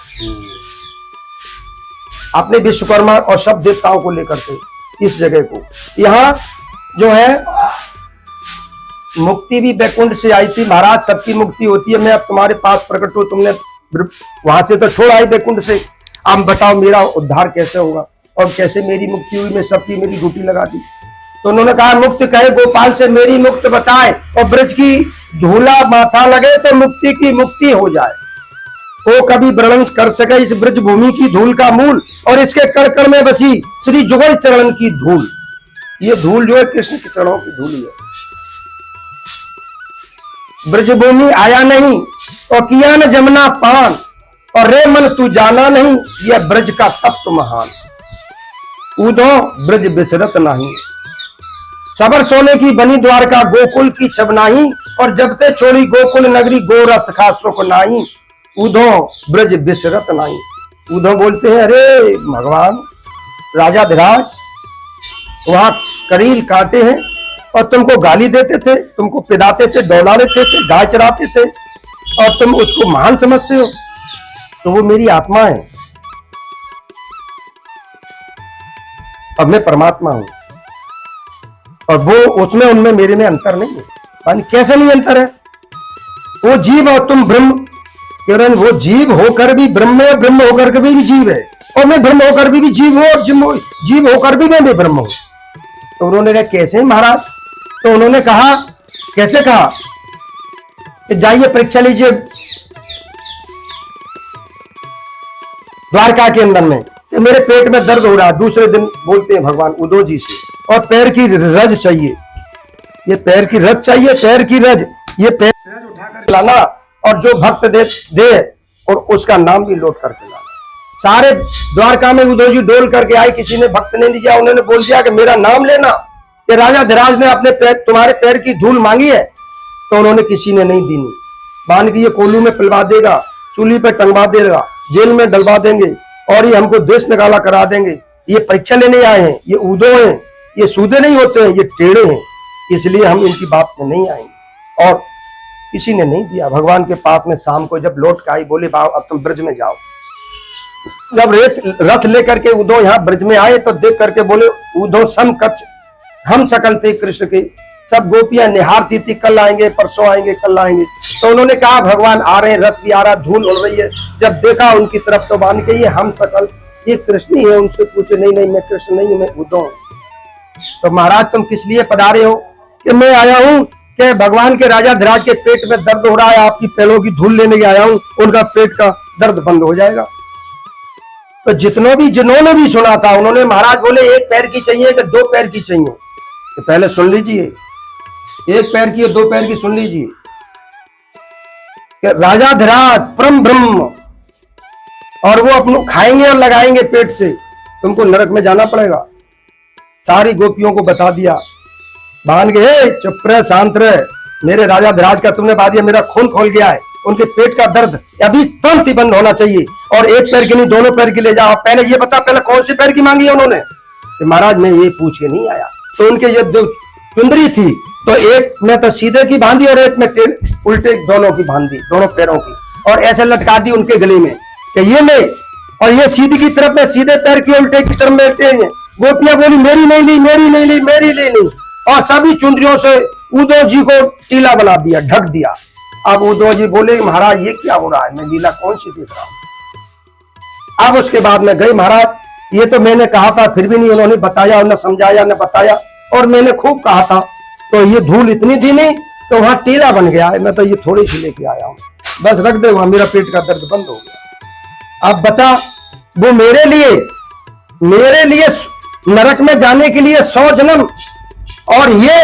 अपने विश्वकर्मा और सब देवताओं को लेकर के इस जगह को। यहाँ जो है मुक्ति भी बैकुंठ से आई थी। महाराज सबकी मुक्ति होती है, मैं अब तुम्हारे पास प्रकट हूं, तुमने वहां से तो छोड़ आई बैकुंठ से, अब बताओ मेरा उद्धार कैसे होगा और कैसे मेरी मुक्ति हुई? मैं सबकी मेरी ड्यूटी लगा दी। तो उन्होंने कहा मुक्त कहे गोपाल से मेरी मुक्त बताए और ब्रज की धूला माथा लगे तो मुक्ति की मुक्ति हो जाए। वो कभी वर्णन कर सके इस ब्रज भूमि की धूल का मूल और इसके कण कण में बसी श्री जुगल चरण की धूल। ये धूल जो है कृष्ण के चरणों की धूल है। ब्रजभूमि आया नहीं और किया न जमुना पान और रे मन तू जाना नहीं, यह ब्रज का तप्त महान। उदो ब्रज बिसरत नहीं, सबर सोने की बनी द्वारका गोकुल की छबनाही और जब ते छोड़ी गोकुल नगरी गोरस खा सुख नाही। उदो ब्रज बिसरत नहीं। उदो बोलते हैं अरे भगवान राजा धीराज वहां करील काटे हैं और तुमको गाली देते थे, तुमको पिदाते थे, डौला देते थे, गाय चराते थे और तुम उसको महान समझते हो। तो वो मेरी आत्मा है और मैं परमात्मा हूं और वो उसमें उनमें मेरे में अंतर नहीं है। कैसे नहीं अंतर है? वो जीव और तुम ब्रह्म। केवल वो जीव होकर भी ब्रह्म है, ब्रह्म होकर के भी जीव है और मैं ब्रह्म होकर भी जीव हूं और जीव होकर भी मैं ब्रह्म हूं। तो उन्होंने कहा कैसे महाराज? तो उन्होंने कहा कैसे कहा कि जाइए परीक्षा लीजिए द्वारका के अंदर में कि मेरे पेट में दर्द हो रहा है। दूसरे दिन बोलते हैं भगवान उद्धव जी से और पैर की रज चाहिए, ये पैर की रज चाहिए, पैर की रज, ये पैर रज उठाकर लाना और जो भक्त दे और उसका नाम भी लौट करके लाना। सारे द्वारका में उद्धव जी डोल करके आए, किसी ने भक्त ने दिया। उन्होंने बोल दिया कि मेरा नाम लेना, कि राजा धीराज ने अपने पैर तुम्हारे पैर की धूल मांगी है। तो उन्होंने किसी ने नहीं दी। बांध के ये कोलू में पिलवा देगा, सूली पे टंगवा देगा, जेल में डलवा देंगे और ये हमको देश निकाला करा देंगे। ये परीक्षा लेने आए हैं, ये उदो हैं, ये सूदे नहीं होते हैं, ये टेढ़े हैं, इसलिए हम इनकी बात में नहीं आएंगे। और किसी ने नहीं दिया। भगवान के पास में शाम को जब लौट के आई, बोले बाबा अब तुम ब्रज में जाओ। जब रथ लेकर के उद्धव यहाँ ब्रज में आए तो देख करके बोले उद्धव सम कच्छ हम सकल थे कृष्ण के। सब गोपियां निहारती थी, कल आएंगे, परसों आएंगे, कल आएंगे। तो उन्होंने कहा भगवान आ रहे हैं, रथ भी आ रहा, धूल उड़ रही है। जब देखा उनकी तरफ तो मान के ये हम सकल, ये कृष्ण ही है। उनसे पूछे नहीं नहीं मैं कृष्ण नहीं हूं, मैं उद्धव हूं। तो महाराज तुम किस लिए पधारे हो? कि मैं आया हूं कि भगवान के राजा धीराज के पेट में दर्द हो रहा है, आपकी पैरों की धूल लेने आया हूं, उनका पेट का दर्द बंद हो जाएगा। तो जिन्होंने भी सुना था उन्होंने महाराज बोले एक पैर की चाहिए कि 2 पैर की चाहिए? तो पहले सुन लीजिए, 1 पैर की और 2 पैर की सुन लीजिए कि राजा धीराज परम ब्रह्म और वो अपने खाएंगे और लगाएंगे पेट से, तुमको नरक में जाना पड़ेगा। सारी गोपियों को बता दिया, बांध के, "हे, चुप रह, शांत रह, मेरे राजा धीराज का तुमने बात दिया, मेरा खून खोल गया है, उनके पेट का दर्द अभी तुरंत ही बंद होना चाहिए, और एक पैर की नहीं दोनों पैर की ले जाओ। पहले ये बता, पहले कौन सी पैर की मांगी है उन्होंने?" कि महाराज मैं ये पूछ के नहीं आया। तो उनके ये जो चुंदरी थी, तो एक में तो सीधे की बांधी और एक में उल्टे दोनों की बांधी, दोनों पैरों की, और ऐसे लटका दी उनके गले में कि ये ले, और ये सीधी की तरफ में सीधे पैर की उल्टे की तरफ बैठते हैं। गोपियां बोली मेरी नहीं ली, मेरी नहीं ली, मेरी ले ली, और सभी चुंदरियों से उद्धव जी को टीला बना दिया, ढक दिया। अब उद्धव जी बोले महाराज ये क्या हो रहा है, मैं लीला कौन सी देख रहा हूं। अब उसके बाद में गए, महाराज ये तो मैंने कहा था, फिर भी नहीं उन्होंने बताया, न समझाया न बताया, और मैंने खूब कहा था, तो ये धूल इतनी थी नहीं, तो वहां टीला बन गया है, मैं तो ये थोड़ी सी लेके आया हूं, बस रख दे वहां, मेरा पेट का दर्द बंद हो गया। अब बता, वो मेरे लिए नरक में जाने के लिए 100 जन्म, और ये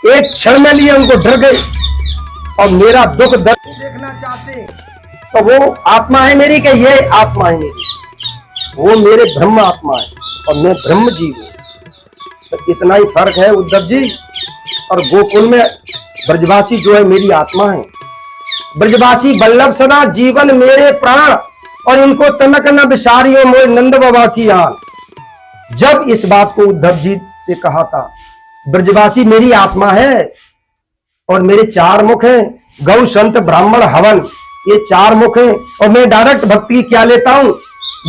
एक क्षण में लिए उनको डर गए, और मेरा दुख दर्द देखना चाहते, तो वो आत्मा है मेरी कि ये आत्मा है मेरी? वो मेरे ब्रह्म आत्मा है और मैं ब्रह्म जीव हूं। तो इतना ही फर्क है उद्धव जी, और गोकुल में ब्रजवासी जो है मेरी आत्मा है। ब्रजवासी बल्लभ सदा जीवन मेरे प्राण, और इनको तनक न बिसारियो मोर नंद बाबा की आन। जब इस बात को उद्धव जी से कहा था, ब्रजवासी मेरी आत्मा है और मेरे 4 मुख हैं, गौ संत ब्राह्मण हवन, ये 4 मुख हैं, और मैं डायरेक्ट भक्ति क्या लेता हूं,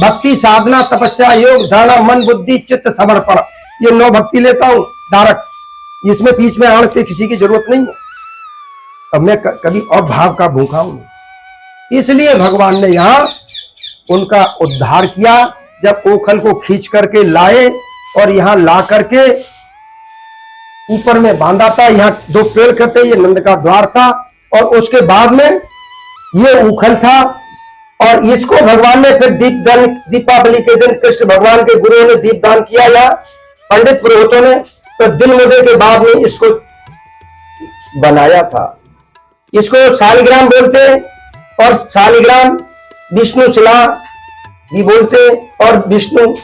भक्ति साधना तपस्या योग धारणा मन बुद्धि चित्त समर्पण, ये 9 भक्ति लेता हूं डायरेक्ट, इसमें बीच में आड़ के किसी की जरूरत नहीं है। अब मैं कभी और भाव का भूखा हूं, इसलिए भगवान ने यहां उनका उद्धार किया। जब ओखल को खींच करके लाए और यहां ला करके ऊपर में बांधा था, यहाँ 2 पेड़ करते, ये नंद का द्वार था, और उसके बाद में ये उखल था, और इसको भगवान ने फिर दीपदान, दीपावली के दिन कृष्ण भगवान के गुरुओं ने दीपदान किया, या पंडित पुरोहितों ने, तो दिन मुदे के बाद में इसको बनाया था। इसको शालिग्राम बोलते हैं, और शालिग्राम विष्णु शिला भी बोलते हैं, और विष्णु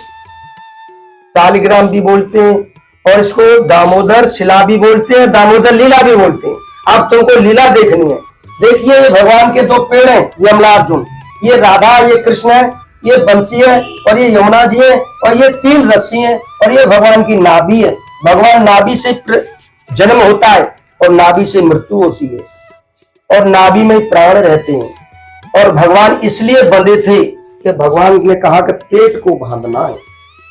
शालिग्राम भी बोलते हैं, और इसको दामोदर शिला भी बोलते हैं, दामोदर लीला भी बोलते हैं। अब तुमको लीला देखनी है। देखिए ये भगवान के 2 पेड़ हैं, यमला अर्जुन, ये राधा, ये कृष्ण है, ये बंसी है, और ये यमुना जी है, और ये 3 रस्सी हैं, और ये भगवान की नाभि है। भगवान नाभि से जन्म होता है और नाभि से मृत्यु होती है, और नाभि में प्राण रहते हैं। और भगवान इसलिए बंधे थे कि भगवान ने कहा कि पेट को बांधना है।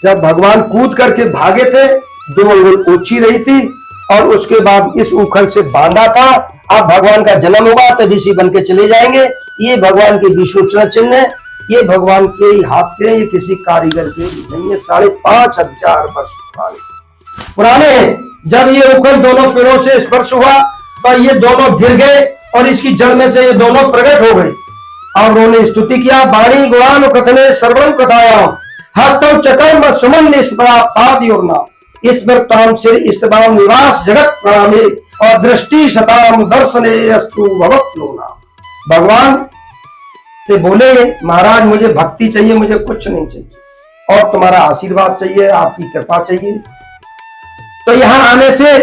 जब भगवान कूद करके भागे थे, 2 अंगुल ऊंची रही थी, और उसके बाद इस उखल से बांधा था। अब भगवान का जन्म होगा तो ऋषि बन के चले जाएंगे। ये भगवान के विष्णु चिन्ह है, ये भगवान के ही हाथ के, ये किसी कारीगर के नहीं है। 5,500 वर्ष पुराने हैं। जब ये उखल दोनों पेड़ों से स्पर्श हुआ तो ये दोनों गिर गए, और इसकी जड़ में से ये दोनों प्रकट हो गए, और उन्होंने स्तुति किया, वाणी गुणान कथने सर्वं कथाया हस्तौ चकर्म सुमन निस्परापादियोर्ना स्मृताम सिर इस्तबाम निवास जगत प्रणामे और दृष्टि शताम दर्शने अस्तु भवत्योना। भगवान से बोले महाराज मुझे भक्ति चाहिए, मुझे कुछ नहीं चाहिए, और तुम्हारा आशीर्वाद चाहिए, आपकी कृपा चाहिए। तो यहाँ आने से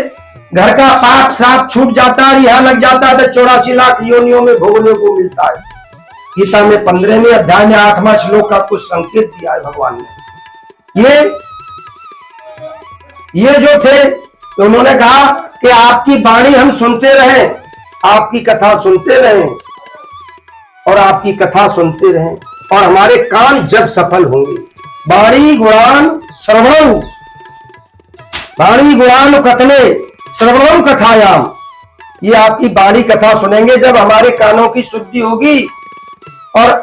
घर का पाप श्राप छूट जाता है, यहाँ लग जाता है तो 84 लाख योनियों में भोगने को मिलता है। गीता में 15वें अध्याय में 8वां श्लोक का कुछ संकेत दिया है भगवान ने। ये जो थे तो उन्होंने कहा कि आपकी वाणी हम सुनते रहे, आपकी कथा सुनते रहे, और आपकी कथा सुनते रहे, और हमारे कान जब सफल होंगे। वाणी गुणान श्रवणम, वाणी गुणान कथने श्रवणम कथायाम, ये आपकी वाणी कथा सुनेंगे जब हमारे कानों की शुद्धि होगी, और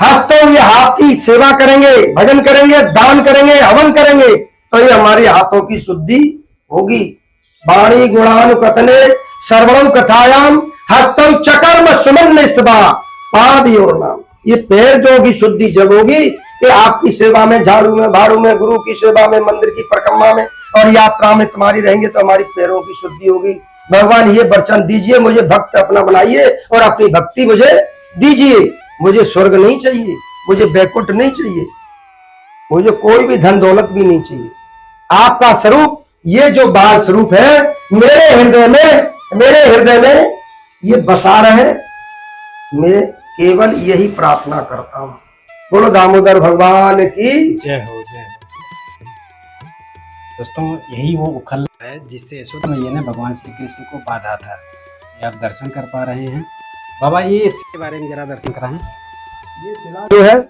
हस्तों ये हाथ की सेवा करेंगे, भजन करेंगे, दान करेंगे, हवन करेंगे, तो ये हमारे हाथों की शुद्धि होगी। वाणी गुणान कथने सर्वणम कथायाम हस्तौ चकर्म सुमन स्तबा पादयोर्नाम, ये पैर जो होगी शुद्धि जब होगी कि आपकी सेवा में, झाड़ू में, भाड़ू में, गुरु की सेवा में, मंदिर की परिक्रमा में और यात्रा में तुम्हारी रहेंगे तो हमारी पैरों की शुद्धि होगी। भगवान ये वचन दीजिए, मुझे भक्त अपना बनाइए और अपनी भक्ति मुझे दीजिए। मुझे स्वर्ग नहीं चाहिए, मुझे बैकुंठ नहीं चाहिए, मुझे कोई भी धन दौलत भी नहीं चाहिए। आपका स्वरूप ये जो बाल स्वरूप है मेरे हृदय में ये बसा रहे। मैं केवल यही प्रार्थना करता हूँ। बोलो दामोदर भगवान की जय हो, जय हो। दोस्तों, यही वो उखल है जिससे यशोदा मैया ने भगवान श्री कृष्ण को बांधा था। ये आप दर्शन कर पा रहे हैं। बाबा, ये इसके बारे में जरा दर्शन कराएं। ये शिला जो है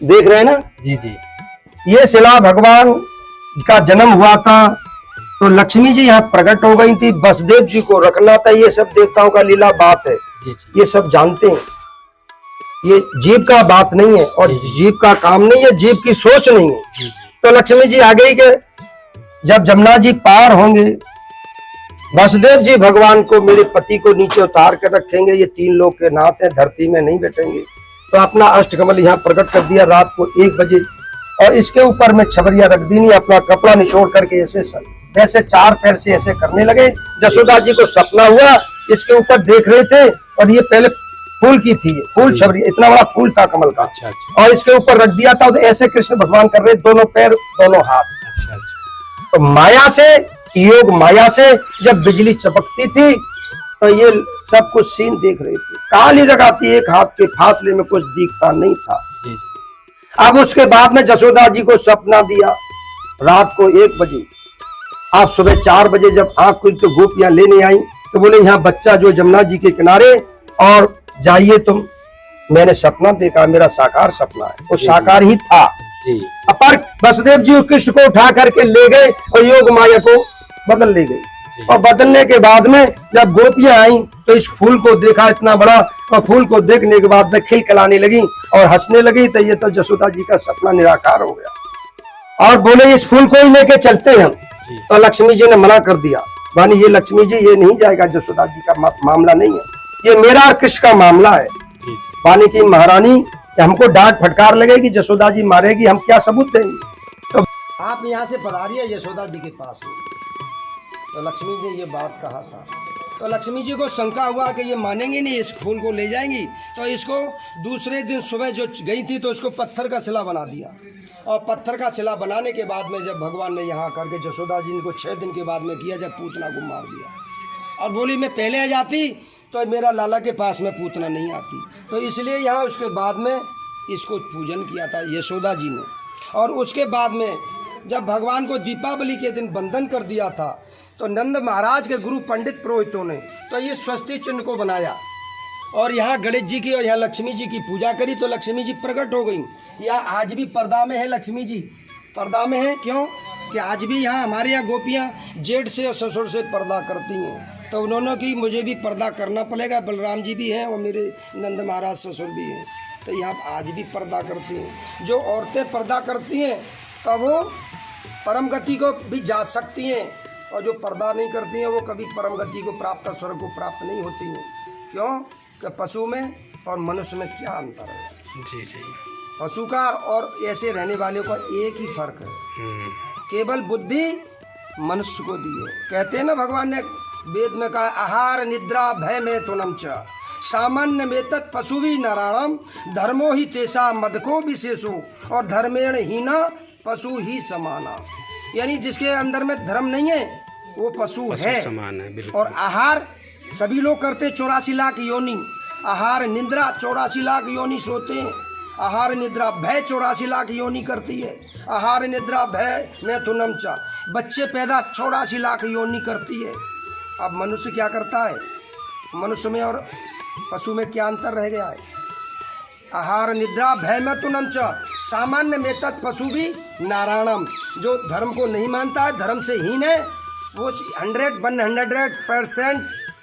देख रहे हैं ना जी जी। ये शिला भगवान का जन्म हुआ था तो लक्ष्मी जी यहाँ प्रकट हो गई थी। वसुदेव जी को रखना था। ये सब देवताओं का लीला बात है। जी जी। ये सब जानते हैं। ये जीव का बात नहीं है और जीव का काम नहीं है, जीव की सोच नहीं है। जी जी। तो लक्ष्मी जी आ गई के जब जमुना जी पार होंगे, वसुदेव जी भगवान को, मेरे पति को नीचे उतार कर रखेंगे। ये 3 लोग के नाथ हैं, धरती में नहीं बैठेंगे। तो अपना अष्टकमल यहाँ प्रकट कर दिया रात को 1 बजे और इसके ऊपर में छबरिया रख दी। नहीं, अपना कपड़ा निचोड़ करके ऐसे 4 पैर से ऐसे करने लगे। जसोदा जी को सपना हुआ, इसके ऊपर देख रहे थे और ये पहले फूल की थी। फूल छबरिया, इतना बड़ा फूल था कमल का। अच्छा अच्छा। और इसके ऊपर रख दिया था। तो ऐसे कृष्ण भगवान कर रहे, दोनों पैर दोनों हाथ। अच्छा अच्छा। तो माया से, योग माया से जब बिजली चमकती थी तो ये सब कुछ सीन देख रहे थे। काली लगाती, एक हाथ के फासले में कुछ दिखता नहीं था। जी जी। अब उसके बाद में जसोदा जी को सपना दिया रात को 1 बजे। आप सुबह 4 बजे जब आंख खुली तो गोपियां लेने आई तो बोले यहाँ बच्चा जो जमुना जी के किनारे, और जाइए तुम। मैंने सपना देखा, मेरा साकार सपना है। वो साकार ही था जी। पर वसुदेव जी कृष्ण को उठा करके ले गए और योग माया को बदल ले गई। और बदलने के बाद में जब गोपियां आई तो इस फूल को देखा इतना बड़ा, और फूल को देखने के बाद में खिलखिलाने लगी और हंसने लगी। तो ये तो जसोदा जी का सपना निराकार हो गया। और बोले इस फूल को ही लेके चलते हैं हम। तो लक्ष्मी जी ने मना कर दिया। मानी ये लक्ष्मी जी, ये नहीं जाएगा, जसोदा जी का मामला नहीं है, ये मेरा और कृष्ण का मामला है। पानी की महारानी, हमको डांट फटकार लगेगी, जसोदा जी मारेगी, हम क्या सबूत देंगे। तो आप यहाँ से पधारिए यशोदा जी के पास में। तो लक्ष्मी जी ने ये बात कहा था। तो लक्ष्मी जी को शंका हुआ कि ये मानेंगे नहीं, इस फूल को ले जाएंगी। तो इसको दूसरे दिन सुबह जो गई थी तो इसको पत्थर का शिला बना दिया। और पत्थर का शिला बनाने के बाद में जब भगवान ने यहाँ करके जसोदा जी को 6 दिन के बाद में किया, जब पूतना को मार दिया और बोली मैं पहले आ जाती तो मेरा लाला के पास में पूतना नहीं आती। तो इसलिए यहाँ उसके बाद में इसको पूजन किया था यशोदा जी ने। और उसके बाद में जब भगवान को दीपावली के दिन बंधन कर दिया था तो नंद महाराज के गुरु पंडित पुरोहितों ने तो ये स्वस्ति चिन्ह को बनाया और यहाँ गणेश जी की और यहाँ लक्ष्मी जी की पूजा करी। तो लक्ष्मी जी प्रकट हो गई। यहाँ आज भी पर्दा में है, लक्ष्मी जी पर्दा में है। क्यों कि आज भी यहाँ हमारे यहाँ गोपियाँ जेठ से और ससुर से पर्दा करती हैं। तो उन्होंने कि मुझे भी पर्दा करना पड़ेगा। बलराम जी भी हैं और मेरे नंद महाराज ससुर भी हैं। तो यहाँ आज भी पर्दा करती हैं। जो औरतें पर्दा करती हैं तो वो परम गति को भी जा सकती हैं, और जो पर्दा नहीं करती हैं वो कभी परम गति को प्राप्त, स्वर्ग को प्राप्त नहीं होती हैं। क्यों कि पशु में और मनुष्य में क्या अंतर है। जी जी। पशु का और ऐसे रहने वाले का एक ही फर्क है, केवल बुद्धि मनुष्य को दी है। कहते हैं ना भगवान ने वेद में कहा आहार निद्रा भय में तुनम च सामान्य में तत् पशु भी नारायणम धर्मो ही तेसा मदको विशेषो और धर्मेण हीना पशु ही समाना। यानी जिसके अंदर में धर्म नहीं है वो पशु है। समान है, बिल्कुल। और आहार सभी लोग करते 84 लाख योनि। आहार निद्रा 84 लाख योनि सोते हैं। आहार निद्रा भय 84 लाख योनि करती है। आहार निद्रा भय में तुनम चा बच्चे पैदा 84 लाख योनि करती है। अब मनुष्य क्या करता है, मनुष्य में और पशु में क्या अंतर रह गया है। आहार निद्रा भय में तुनम च सामान्य में तत् पशु भी नारायणम। जो धर्म को नहीं मानता है, धर्म से हीन है, वो 100%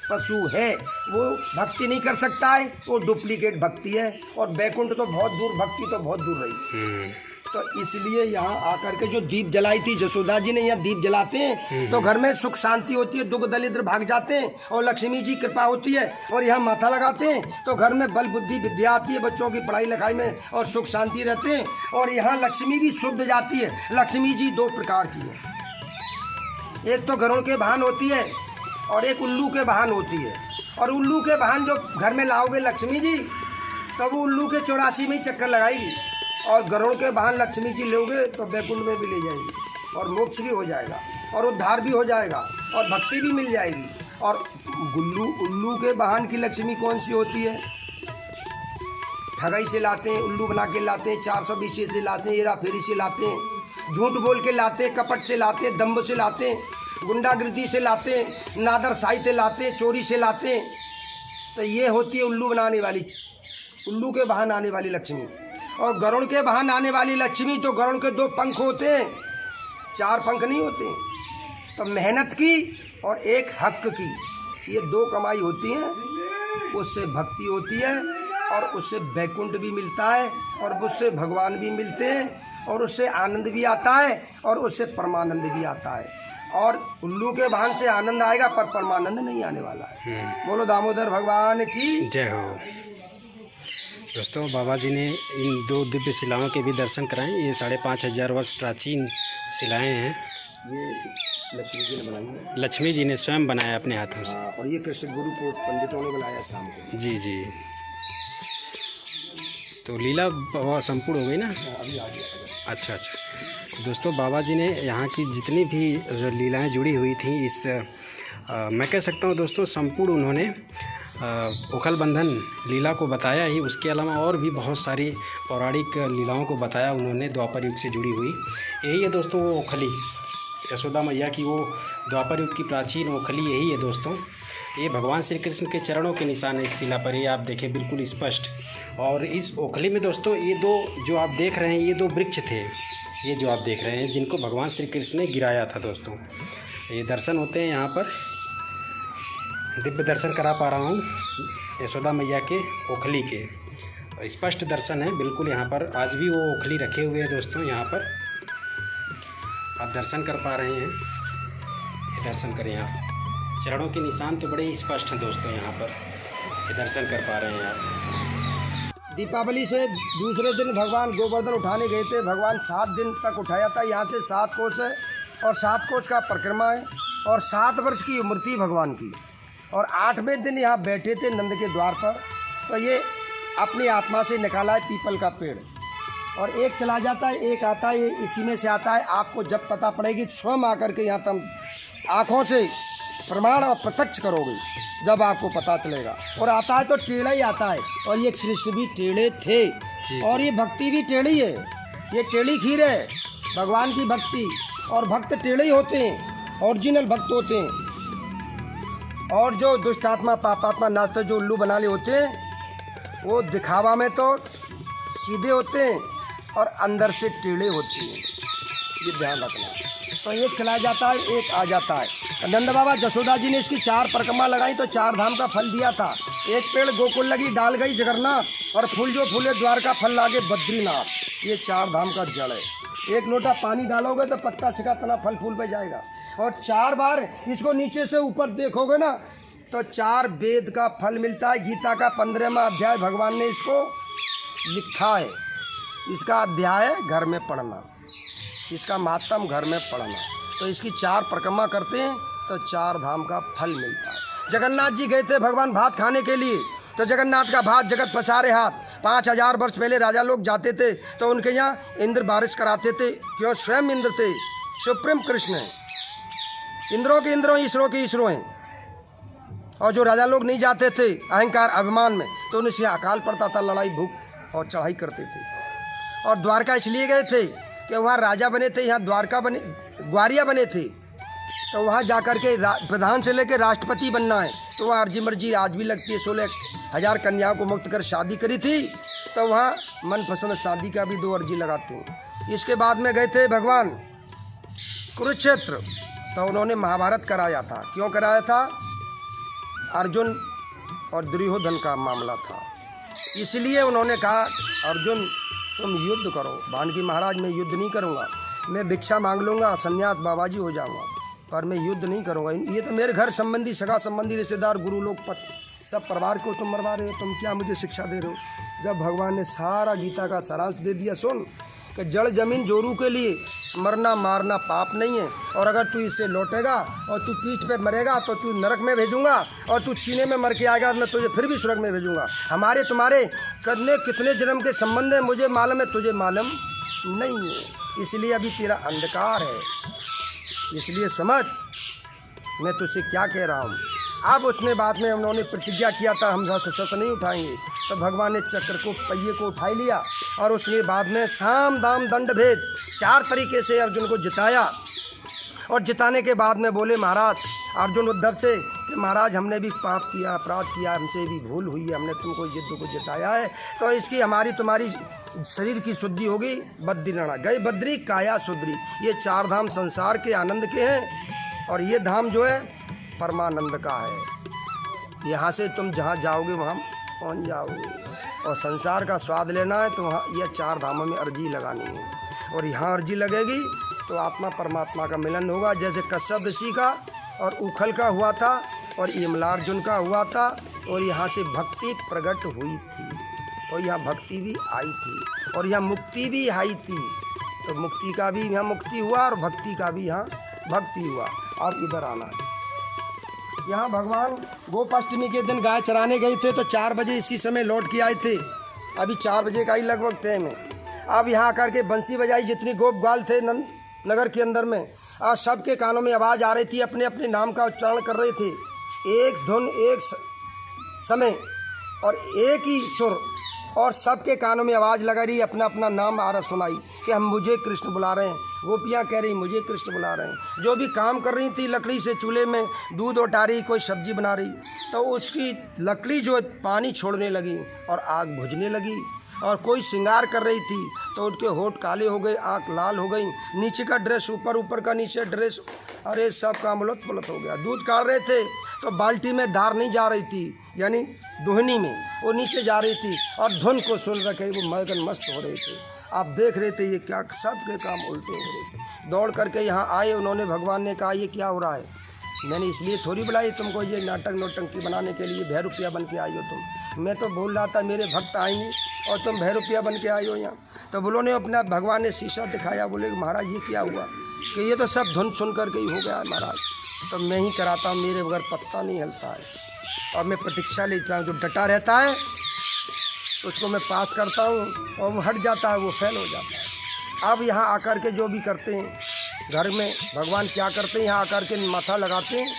पशु है। वो भक्ति नहीं कर सकता है, वो डुप्लीकेट भक्ति है। और बैकुंठ तो बहुत दूर, भक्ति तो बहुत दूर रही। तो इसलिए यहाँ आकर के जो दीप जलाई थी जसोदा जी ने, यहाँ दीप जलाते हैं तो घर में सुख शांति होती है, दुख दरिद्र भाग जाते हैं और लक्ष्मी जी कृपा होती है। और यहाँ माथा लगाते हैं तो घर में बल बुद्धि विद्या आती है, बच्चों की पढ़ाई लिखाई में और सुख शांति रहते हैं। और यहाँ लक्ष्मी भी शुद्ध जाती है। लक्ष्मी जी 2 प्रकार की है, एक तो गरुड़ के वाहन होती है और एक उल्लू के वाहन होती है। और उल्लू के वाहन जो घर में लाओगे लक्ष्मी जी तो वो उल्लू के 84 में ही चक्कर लगाएगी। और गरुड़ के वाहन लक्ष्मी जी लोगे तो बैकुंठ में भी ले जाएंगे और मोक्ष भी हो जाएगा। और उद्धार भी हो जाएगा और भक्ति भी मिल जाएगी। और उल्लू के वाहन की लक्ष्मी कौन सी होती है? ठगाई से लाते हैं, उल्लू बना के लाते हैं, 420 से लाते हैं, हेरा फेरी से लाते हैं, झूठ बोल के लाते हैं, कपट से लाते हैं, दम्भ से लाते हैं, गुंडागिर्दी से लाते हैं, नादरसाई से लाते हैं, चोरी से लाते हैं। तो ये होती है उल्लू बनाने वाली, उल्लू के वाहन आने वाली लक्ष्मी। और गरुड़ के वाहन आने वाली लक्ष्मी, तो गरुड़ के 2 पंख होते हैं, 4 पंख नहीं होते। तो मेहनत की और एक हक की, ये 2 कमाई होती हैं। उससे भक्ति होती है और उससे वैकुंठ भी मिलता है और उससे भगवान भी मिलते हैं और उससे आनंद भी आता है और उससे परमानंद भी आता है। और उल्लू के वाहन से आनंद आएगा पर परमानंद नहीं आने वाला है। बोलो दामोदर भगवान की जय हो। दोस्तों, बाबा जी ने इन 2 दिव्य शिलाओं के भी दर्शन कराए। ये 5,500 वर्ष प्राचीन शिलाएं हैं। ये लक्ष्मी जी ने बनाई है। लक्ष्मी जी ने स्वयं बनाया अपने हाथों से। और ये कृष्ण गुरु को पंडितों ने बनाया शाम को। जी जी। तो लीला बाबा संपूर्ण हो गई ना? अभी आ गया। अच्छा अच्छा। दोस्तों, बाबा जी ने यहाँ की जितनी भी लीलाएं जुड़ी हुई थी इस मैं कह सकता हूँ दोस्तों, संपूर्ण उन्होंने उखल बंधन लीला को बताया ही। उसके अलावा और भी बहुत सारी पौराणिक लीलाओं को बताया उन्होंने, द्वापर युग से जुड़ी हुई। यही है दोस्तों वो ओखली, यशोदा मैया की वो द्वापर युग की प्राचीन ओखली यही है दोस्तों। ये भगवान श्री कृष्ण के चरणों के निशान है इस शिला पर, ये आप देखें बिल्कुल स्पष्ट। और इस ओखली में दोस्तों ये 2 जो आप देख रहे हैं, ये 2 वृक्ष थे, ये जो आप देख रहे हैं, जिनको भगवान श्री कृष्ण ने गिराया था दोस्तों। ये दर्शन होते हैं यहाँ पर, दिव्य दर्शन करा पा रहा हूँ यशोदा मैया के ओखली के, स्पष्ट दर्शन है बिल्कुल। यहाँ पर आज भी वो ओखली रखे हुए हैं दोस्तों, यहाँ पर आप दर्शन कर पा रहे हैं। ये दर्शन करें आप, चरणों के निशान तो बड़े ही स्पष्ट हैं दोस्तों, यहाँ पर ये दर्शन कर पा रहे हैं आप। दीपावली से दूसरे दिन भगवान गोवर्धन उठाने गए थे। भगवान 7 दिन तक उठाया था। यहाँ से 7 कोस है और 7 कोस का परिक्रमा है और 7 वर्ष की उम्र थी भगवान की। और 8वें दिन यहाँ बैठे थे नंद के द्वार पर। तो ये अपनी आत्मा से निकाला है पीपल का पेड़, और एक चला जाता है, एक आता है, ये इसी में से आता है। आपको जब पता पड़ेगी स्वयं आकर के यहाँ तुम आँखों से प्रमाण और प्रत्यक्ष करोगे, जब आपको पता चलेगा। और आता है तो टेढ़ा ही आता है, और ये कृष्ण भी टेढ़े थे और ये भक्ति भी टेढ़ी है। ये टेढ़ी खीर है भगवान की भक्ति, और भक्त टेढ़े ही होते हैं, ओरिजिनल भक्त होते हैं। और जो दुष्टात्मा पापात्मा नास्ते जो उल्लू बनाले होते हैं, वो दिखावा में तो सीधे होते हैं और अंदर से टेढ़े होते हैं, ये ध्यान रखना। तो एक चला जाता है, एक आ जाता है। नंद बाबा जसोदा जी ने इसकी 4 परिक्रमा लगाई तो 4 धाम का फल दिया था। एक पेड़ गोकुल लगी, डाल गई जगन्नाथ, और फूल जो फूले द्वार का फल लागे बद्रीनाथ। ये 4 धाम का जड़ है। 1 लोटा पानी डालोगे तो पत्ता सिका तना फल फूल पे जाएगा। और 4 बार इसको नीचे से ऊपर देखोगे ना तो 4 वेद का फल मिलता है। गीता का 15वां अध्याय भगवान ने इसको लिखा है। इसका अध्याय है घर में पढ़ना, इसका महात्म घर में पढ़ना। तो इसकी 4 परिक्रमा करते हैं तो 4 धाम का फल मिलता है। जगन्नाथ जी गए थे भगवान भात खाने के लिए, तो जगन्नाथ का भात जगत पसारे हाथ। 5000 वर्ष पहले राजा लोग जाते थे तो उनके यहाँ इंद्र बारिश कराते थे, क्यों? स्वयं इंद्र थे, सुप्रीम कृष्ण है। इंद्रों के इंद्रों, ईश्वरों के ईश्वरों हैं। और जो राजा लोग नहीं जाते थे अहंकार अभिमान में, तो उनसे अकाल पड़ता था, लड़ाई भूख और चढ़ाई करते थे। और द्वारका इसलिए गए थे कि वहाँ राजा बने थे, यहाँ द्वारका बने, ग्वारिया बने थे। तो वहाँ जाकर के प्रधान से लेकर राष्ट्रपति बनना है, तो वहाँ अर्जी मर्जी आज भी लगती है। 16,000 कन्याओं को मुक्त कर शादी करी थी, तो वहाँ मनपसंद शादी का भी 2 अर्जी लगाते हैं। इसके बाद में गए थे भगवान कुरुक्षेत्र, तो उन्होंने महाभारत कराया था। क्यों कराया था? अर्जुन और दुर्योधन का मामला था, इसलिए उन्होंने कहा अर्जुन तुम युद्ध करो। भानकी महाराज मैं युद्ध नहीं करूँगा, मैं भिक्षा मांग लूँगा, संन्यास बाबाजी हो जाऊँगा, पर मैं युद्ध नहीं करूँगा। ये तो मेरे घर संबंधी, सगा संबंधी, रिश्तेदार, गुरु लोग, सब परिवार को तुम मरवा रहे हो, तुम क्या मुझे शिक्षा दे रहे हो? जब भगवान ने सारा गीता का सारांश दे दिया, सुन कि जड़ जमीन जोरू के लिए मरना मारना पाप नहीं है, और अगर तू इससे लौटेगा और तू पीठ पे मरेगा तो तू नरक में भेजूंगा, और तू सीने में मर के आएगा मैं तुझे फिर भी स्वर्ग में भेजूंगा। हमारे तुम्हारे करने कितने जन्म के संबंध है मुझे मालूम है, तुझे मालूम नहीं है, इसलिए अभी तेरा अंधकार है। इसलिए समझ मैं तुझसे क्या कह रहा हूँ। अब उसने बाद में उन्होंने प्रतिज्ञा किया था हम शस्त्र नहीं उठाएंगे, तो भगवान ने चक्र को पहिए को उठा लिया और उसने बाद में साम दाम दंड भेद 4 तरीके से अर्जुन को जिताया। और जिताने के बाद में बोले महाराज अर्जुन उद्धव से कि महाराज हमने भी पाप किया, अपराध किया, हमसे भी भूल हुई है, हमने तुमको युद्ध को जिताया है, तो इसकी हमारी तुम्हारी शरीर की शुद्धि होगी। बद्रीनाथ गए बद्री काया सुधरी। ये 4 धाम संसार के आनंद के हैं और ये धाम जो है परमानंद का है। यहाँ से तुम जहाँ जाओगे वहाँ पहुँच जाओगे। और संसार का स्वाद लेना है तो वहाँ यह 4 धामों में अर्जी लगानी है। और यहाँ अर्जी लगेगी तो आत्मा परमात्मा का मिलन होगा। जैसे कश्यप ऋषि का और उखल का हुआ था और यमलार्जुन का हुआ था और यहाँ से भक्ति प्रकट हुई थी और यहाँ भक्ति भी आई थी और यहाँ मुक्ति भी आई थी। तो मुक्ति का भी यहाँ मुक्ति हुआ और भक्ति का भी यहाँ भक्ति हुआ। अब इधर आना है। यहाँ भगवान गोपाष्टमी के दिन गाय चराने गए थे तो 4 बजे इसी समय लौट के आए थे। अभी 4 बजे का ही लगभग टाइम है। अब यहाँ आकर के बंसी बजाई, जितनी गोप ग्वाल थे नगर के अंदर में, आज सबके कानों में आवाज़ आ रही थी, अपने अपने नाम का उच्चारण कर रहे थे। एक धुन एक समय और एक ही सुर और सबके कानों में आवाज़ लगा रही, अपना अपना नाम आ रहा सुनाई कि हम मुझे कृष्ण बुला रहे हैं। गोपियाँ कह रही मुझे कृष्ण बुला रहे हैं। जो भी काम कर रही थी लकड़ी से चूल्हे में दूध उठा रही, कोई सब्जी बना रही, तो उसकी लकड़ी जो पानी छोड़ने लगी और आग बुझने लगी। और कोई श्रृंगार कर रही थी तो उनके होठ काले हो गए, आँख लाल हो गई, नीचे का ड्रेस ऊपर, ऊपर का नीचे ड्रेस, अरे सब काम उलट पुलट हो गया। दूध काट रहे थे तो बाल्टी में धार नहीं जा रही थी, यानी दोहनी में वो नीचे जा रही थी और धुन को सुन रखे वो मगन मस्त हो रहे थे। आप देख रहे थे ये क्या, सबके काम उल्टे हो रहे थे। दौड़ करके यहाँ आए उन्होंने, भगवान ने कहा ये क्या हो रहा है। मैंने इसलिए थोड़ी बुलाई तुमको, ये नाटक नौटंकी बनाने के लिए भैरूपिया बन के आई हो तुम। मैं तो बोल रहा था मेरे भक्त आएंगे और तुम भैरूपिया बन के आई हो यहाँ। तो बोलो ने अपना भगवान ने शीशा दिखाया, बोले महाराज ये क्या हुआ कि ये तो सब धुन सुन करके ही हो गया है महाराज। तो मैं ही कराता हूँ, मेरे बगैर पत्ता नहीं हिलता है और मैं प्रतीक्षा लेता हूँ। जो डटा रहता है उसको मैं पास करता हूँ और वो हट जाता है, वो फेल हो जाता है। अब यहाँ आकर के जो भी करते हैं घर में, भगवान क्या करते हैं, यहाँ आकर के माथा लगाते हैं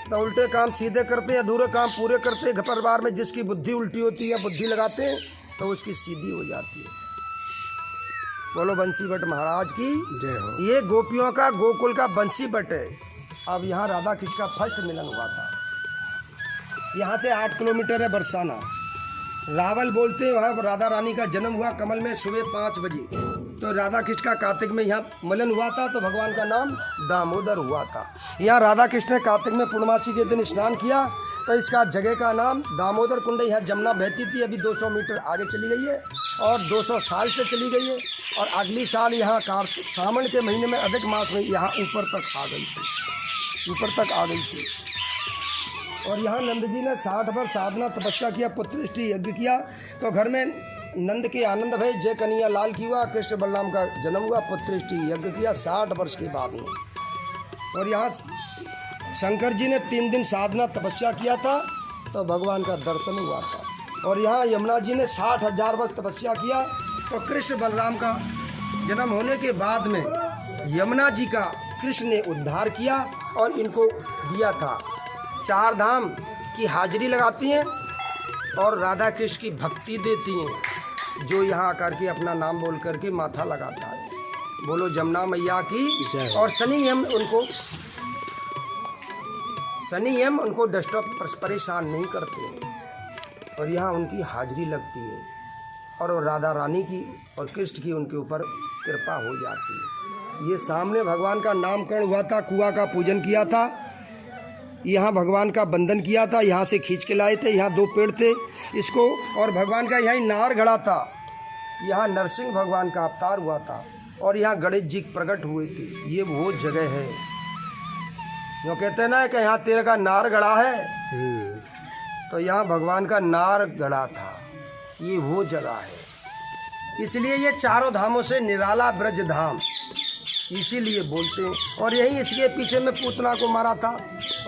तो उल्टे काम सीधे करते हैं, अधूरे काम पूरे करते हैं। घर परिवार में जिसकी बुद्धि उल्टी होती है बुद्धि लगाते हैं तो उसकी सीधी हो जाती है। बोलो बंसी भट्ट महाराज की जय हो। ये गोपियों का गोकुल का बंसी भट्ट है। अब यहाँ राधा कृष्ण का फर्स्ट मिलन हुआ था। यहाँ से 8 किलोमीटर है बरसाना, रावल बोलते हैं। वहाँ राधा रानी का जन्म हुआ कमल में सुबह 5 बजे। तो राधा कृष्ण का कार्तिक में यहाँ मिलन हुआ था तो भगवान का नाम दामोदर हुआ था। यहाँ राधा कृष्ण ने कार्तिक में पूर्णमासी के दिन स्नान किया तो इसका जगह का नाम दामोदर कुंड। यहाँ जमुना बहती थी, अभी 200 मीटर आगे चली गई है और 200 साल से चली गई है। और अगली साल यहाँ कार्तिक सावन के महीने में अधिक मास में यहाँ ऊपर तक आ गई थी, ऊपर तक आ गई थी। और यहाँ नंद जी ने 60 वर्ष साधना तपस्या किया, पुत्रष्टि यज्ञ किया। तो घर में नंद के आनंद भय जय कन्हैया लाल की हुआ, कृष्ण बलराम का जन्म हुआ, पुत्रष्टि यज्ञ किया 60 वर्ष के बाद में। और यहाँ शंकर जी ने 3 दिन साधना तपस्या किया था तो भगवान का दर्शन हुआ था। और यहाँ यमुना जी ने 60,000 वर्ष तपस्या किया तो कृष्ण बलराम का जन्म होने के बाद में यमुना जी का कृष्ण ने उद्धार किया और इनको दिया था। 4 धाम की हाजिरी लगाती हैं और राधा कृष्ण की भक्ति देती हैं। जो यहाँ आकर के अपना नाम बोल करके माथा लगाता है, बोलो जमुना मैया की। और शनि यम उनको डिस्टर्ब परेशान नहीं करते हैं और यहाँ उनकी हाजिरी लगती है और राधा रानी की और कृष्ण की उनके ऊपर कृपा हो जाती है। ये सामने भगवान का नामकरण हुआ था, कुआं का पूजन किया था, यहाँ भगवान का बंधन किया था, यहाँ से खींच के लाए थे। यहाँ 2 पेड़ थे इसको, और भगवान का यहाँ नार गड़ा था। यहाँ नरसिंह भगवान का अवतार हुआ था और यहाँ गणेश जी प्रकट हुए थे। ये वो जगह है जो कहते हैं ना कि यहाँ तेरे का नार गड़ा है, तो यहाँ भगवान का नार गड़ा था। ये वो जगह है, इसलिए ये 4 धामों से निराला ब्रज धाम इसीलिए बोलते हैं। और यही इसके पीछे में पूतना को मारा था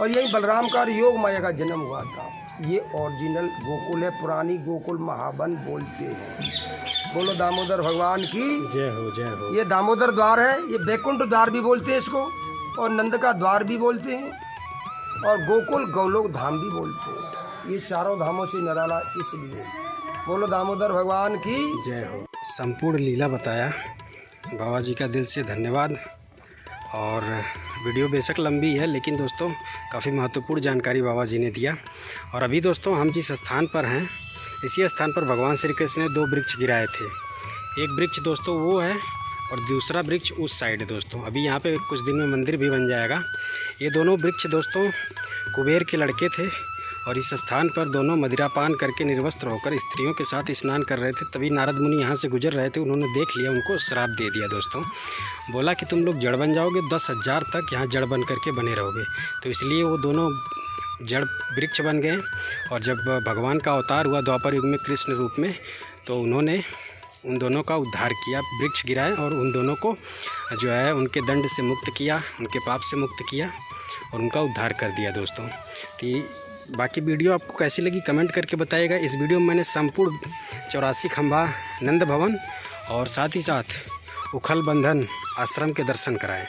और यही बलराम का योग माया का जन्म हुआ था। ये ओरिजिनल गोकुल है, पुरानी गोकुल महावन बोलते हैं। बोलो दामोदर भगवान की जय हो जय हो। ये दामोदर द्वार है, ये बैकुंठ द्वार भी बोलते हैं इसको। और नंद का द्वार भी बोलते हैं और गोकुल गौलोक धाम भी बोलते हैं। ये चारों धामों से निराला इसलिए। बोलो दामोदर भगवान की जय हो। संपूर्ण लीला बताया, बाबा जी का दिल से धन्यवाद। और वीडियो बेशक लंबी है, लेकिन दोस्तों काफ़ी महत्वपूर्ण जानकारी बाबा जी ने दिया। और अभी दोस्तों हम जिस स्थान पर हैं, इसी स्थान पर भगवान श्री कृष्ण ने 2 वृक्ष गिराए थे। एक वृक्ष दोस्तों वो है और दूसरा वृक्ष उस साइड है दोस्तों। अभी यहाँ पे कुछ दिन में मंदिर भी बन जाएगा। ये दोनों वृक्ष दोस्तों कुबेर के लड़के थे और इस स्थान पर दोनों मदिरापान करके निर्वस्त्र होकर स्त्रियों के साथ स्नान कर रहे थे। तभी नारद मुनि यहाँ से गुजर रहे थे, उन्होंने देख लिया, उनको श्राप दे दिया दोस्तों। बोला कि तुम लोग जड़ बन जाओगे, 10,000 तक यहाँ जड़ बन करके बने रहोगे। तो इसलिए वो दोनों जड़ वृक्ष बन गए। और जब भगवान का अवतार हुआ द्वापर युग में कृष्ण रूप में, तो उन्होंने उन दोनों का उद्धार किया, वृक्ष गिराए और उन दोनों को जो है उनके दंड से मुक्त किया, उनके पाप से मुक्त किया और उनका उद्धार कर दिया दोस्तों। तो बाकी वीडियो आपको कैसी लगी कमेंट करके बताइएगा। इस वीडियो में मैंने संपूर्ण 84 खंभा नंद भवन और साथ ही साथ उखल बंधन आश्रम के दर्शन कराए।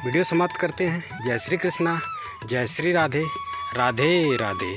वीडियो समाप्त करते हैं। जय श्री कृष्णा, जय श्री राधे, राधे राधे।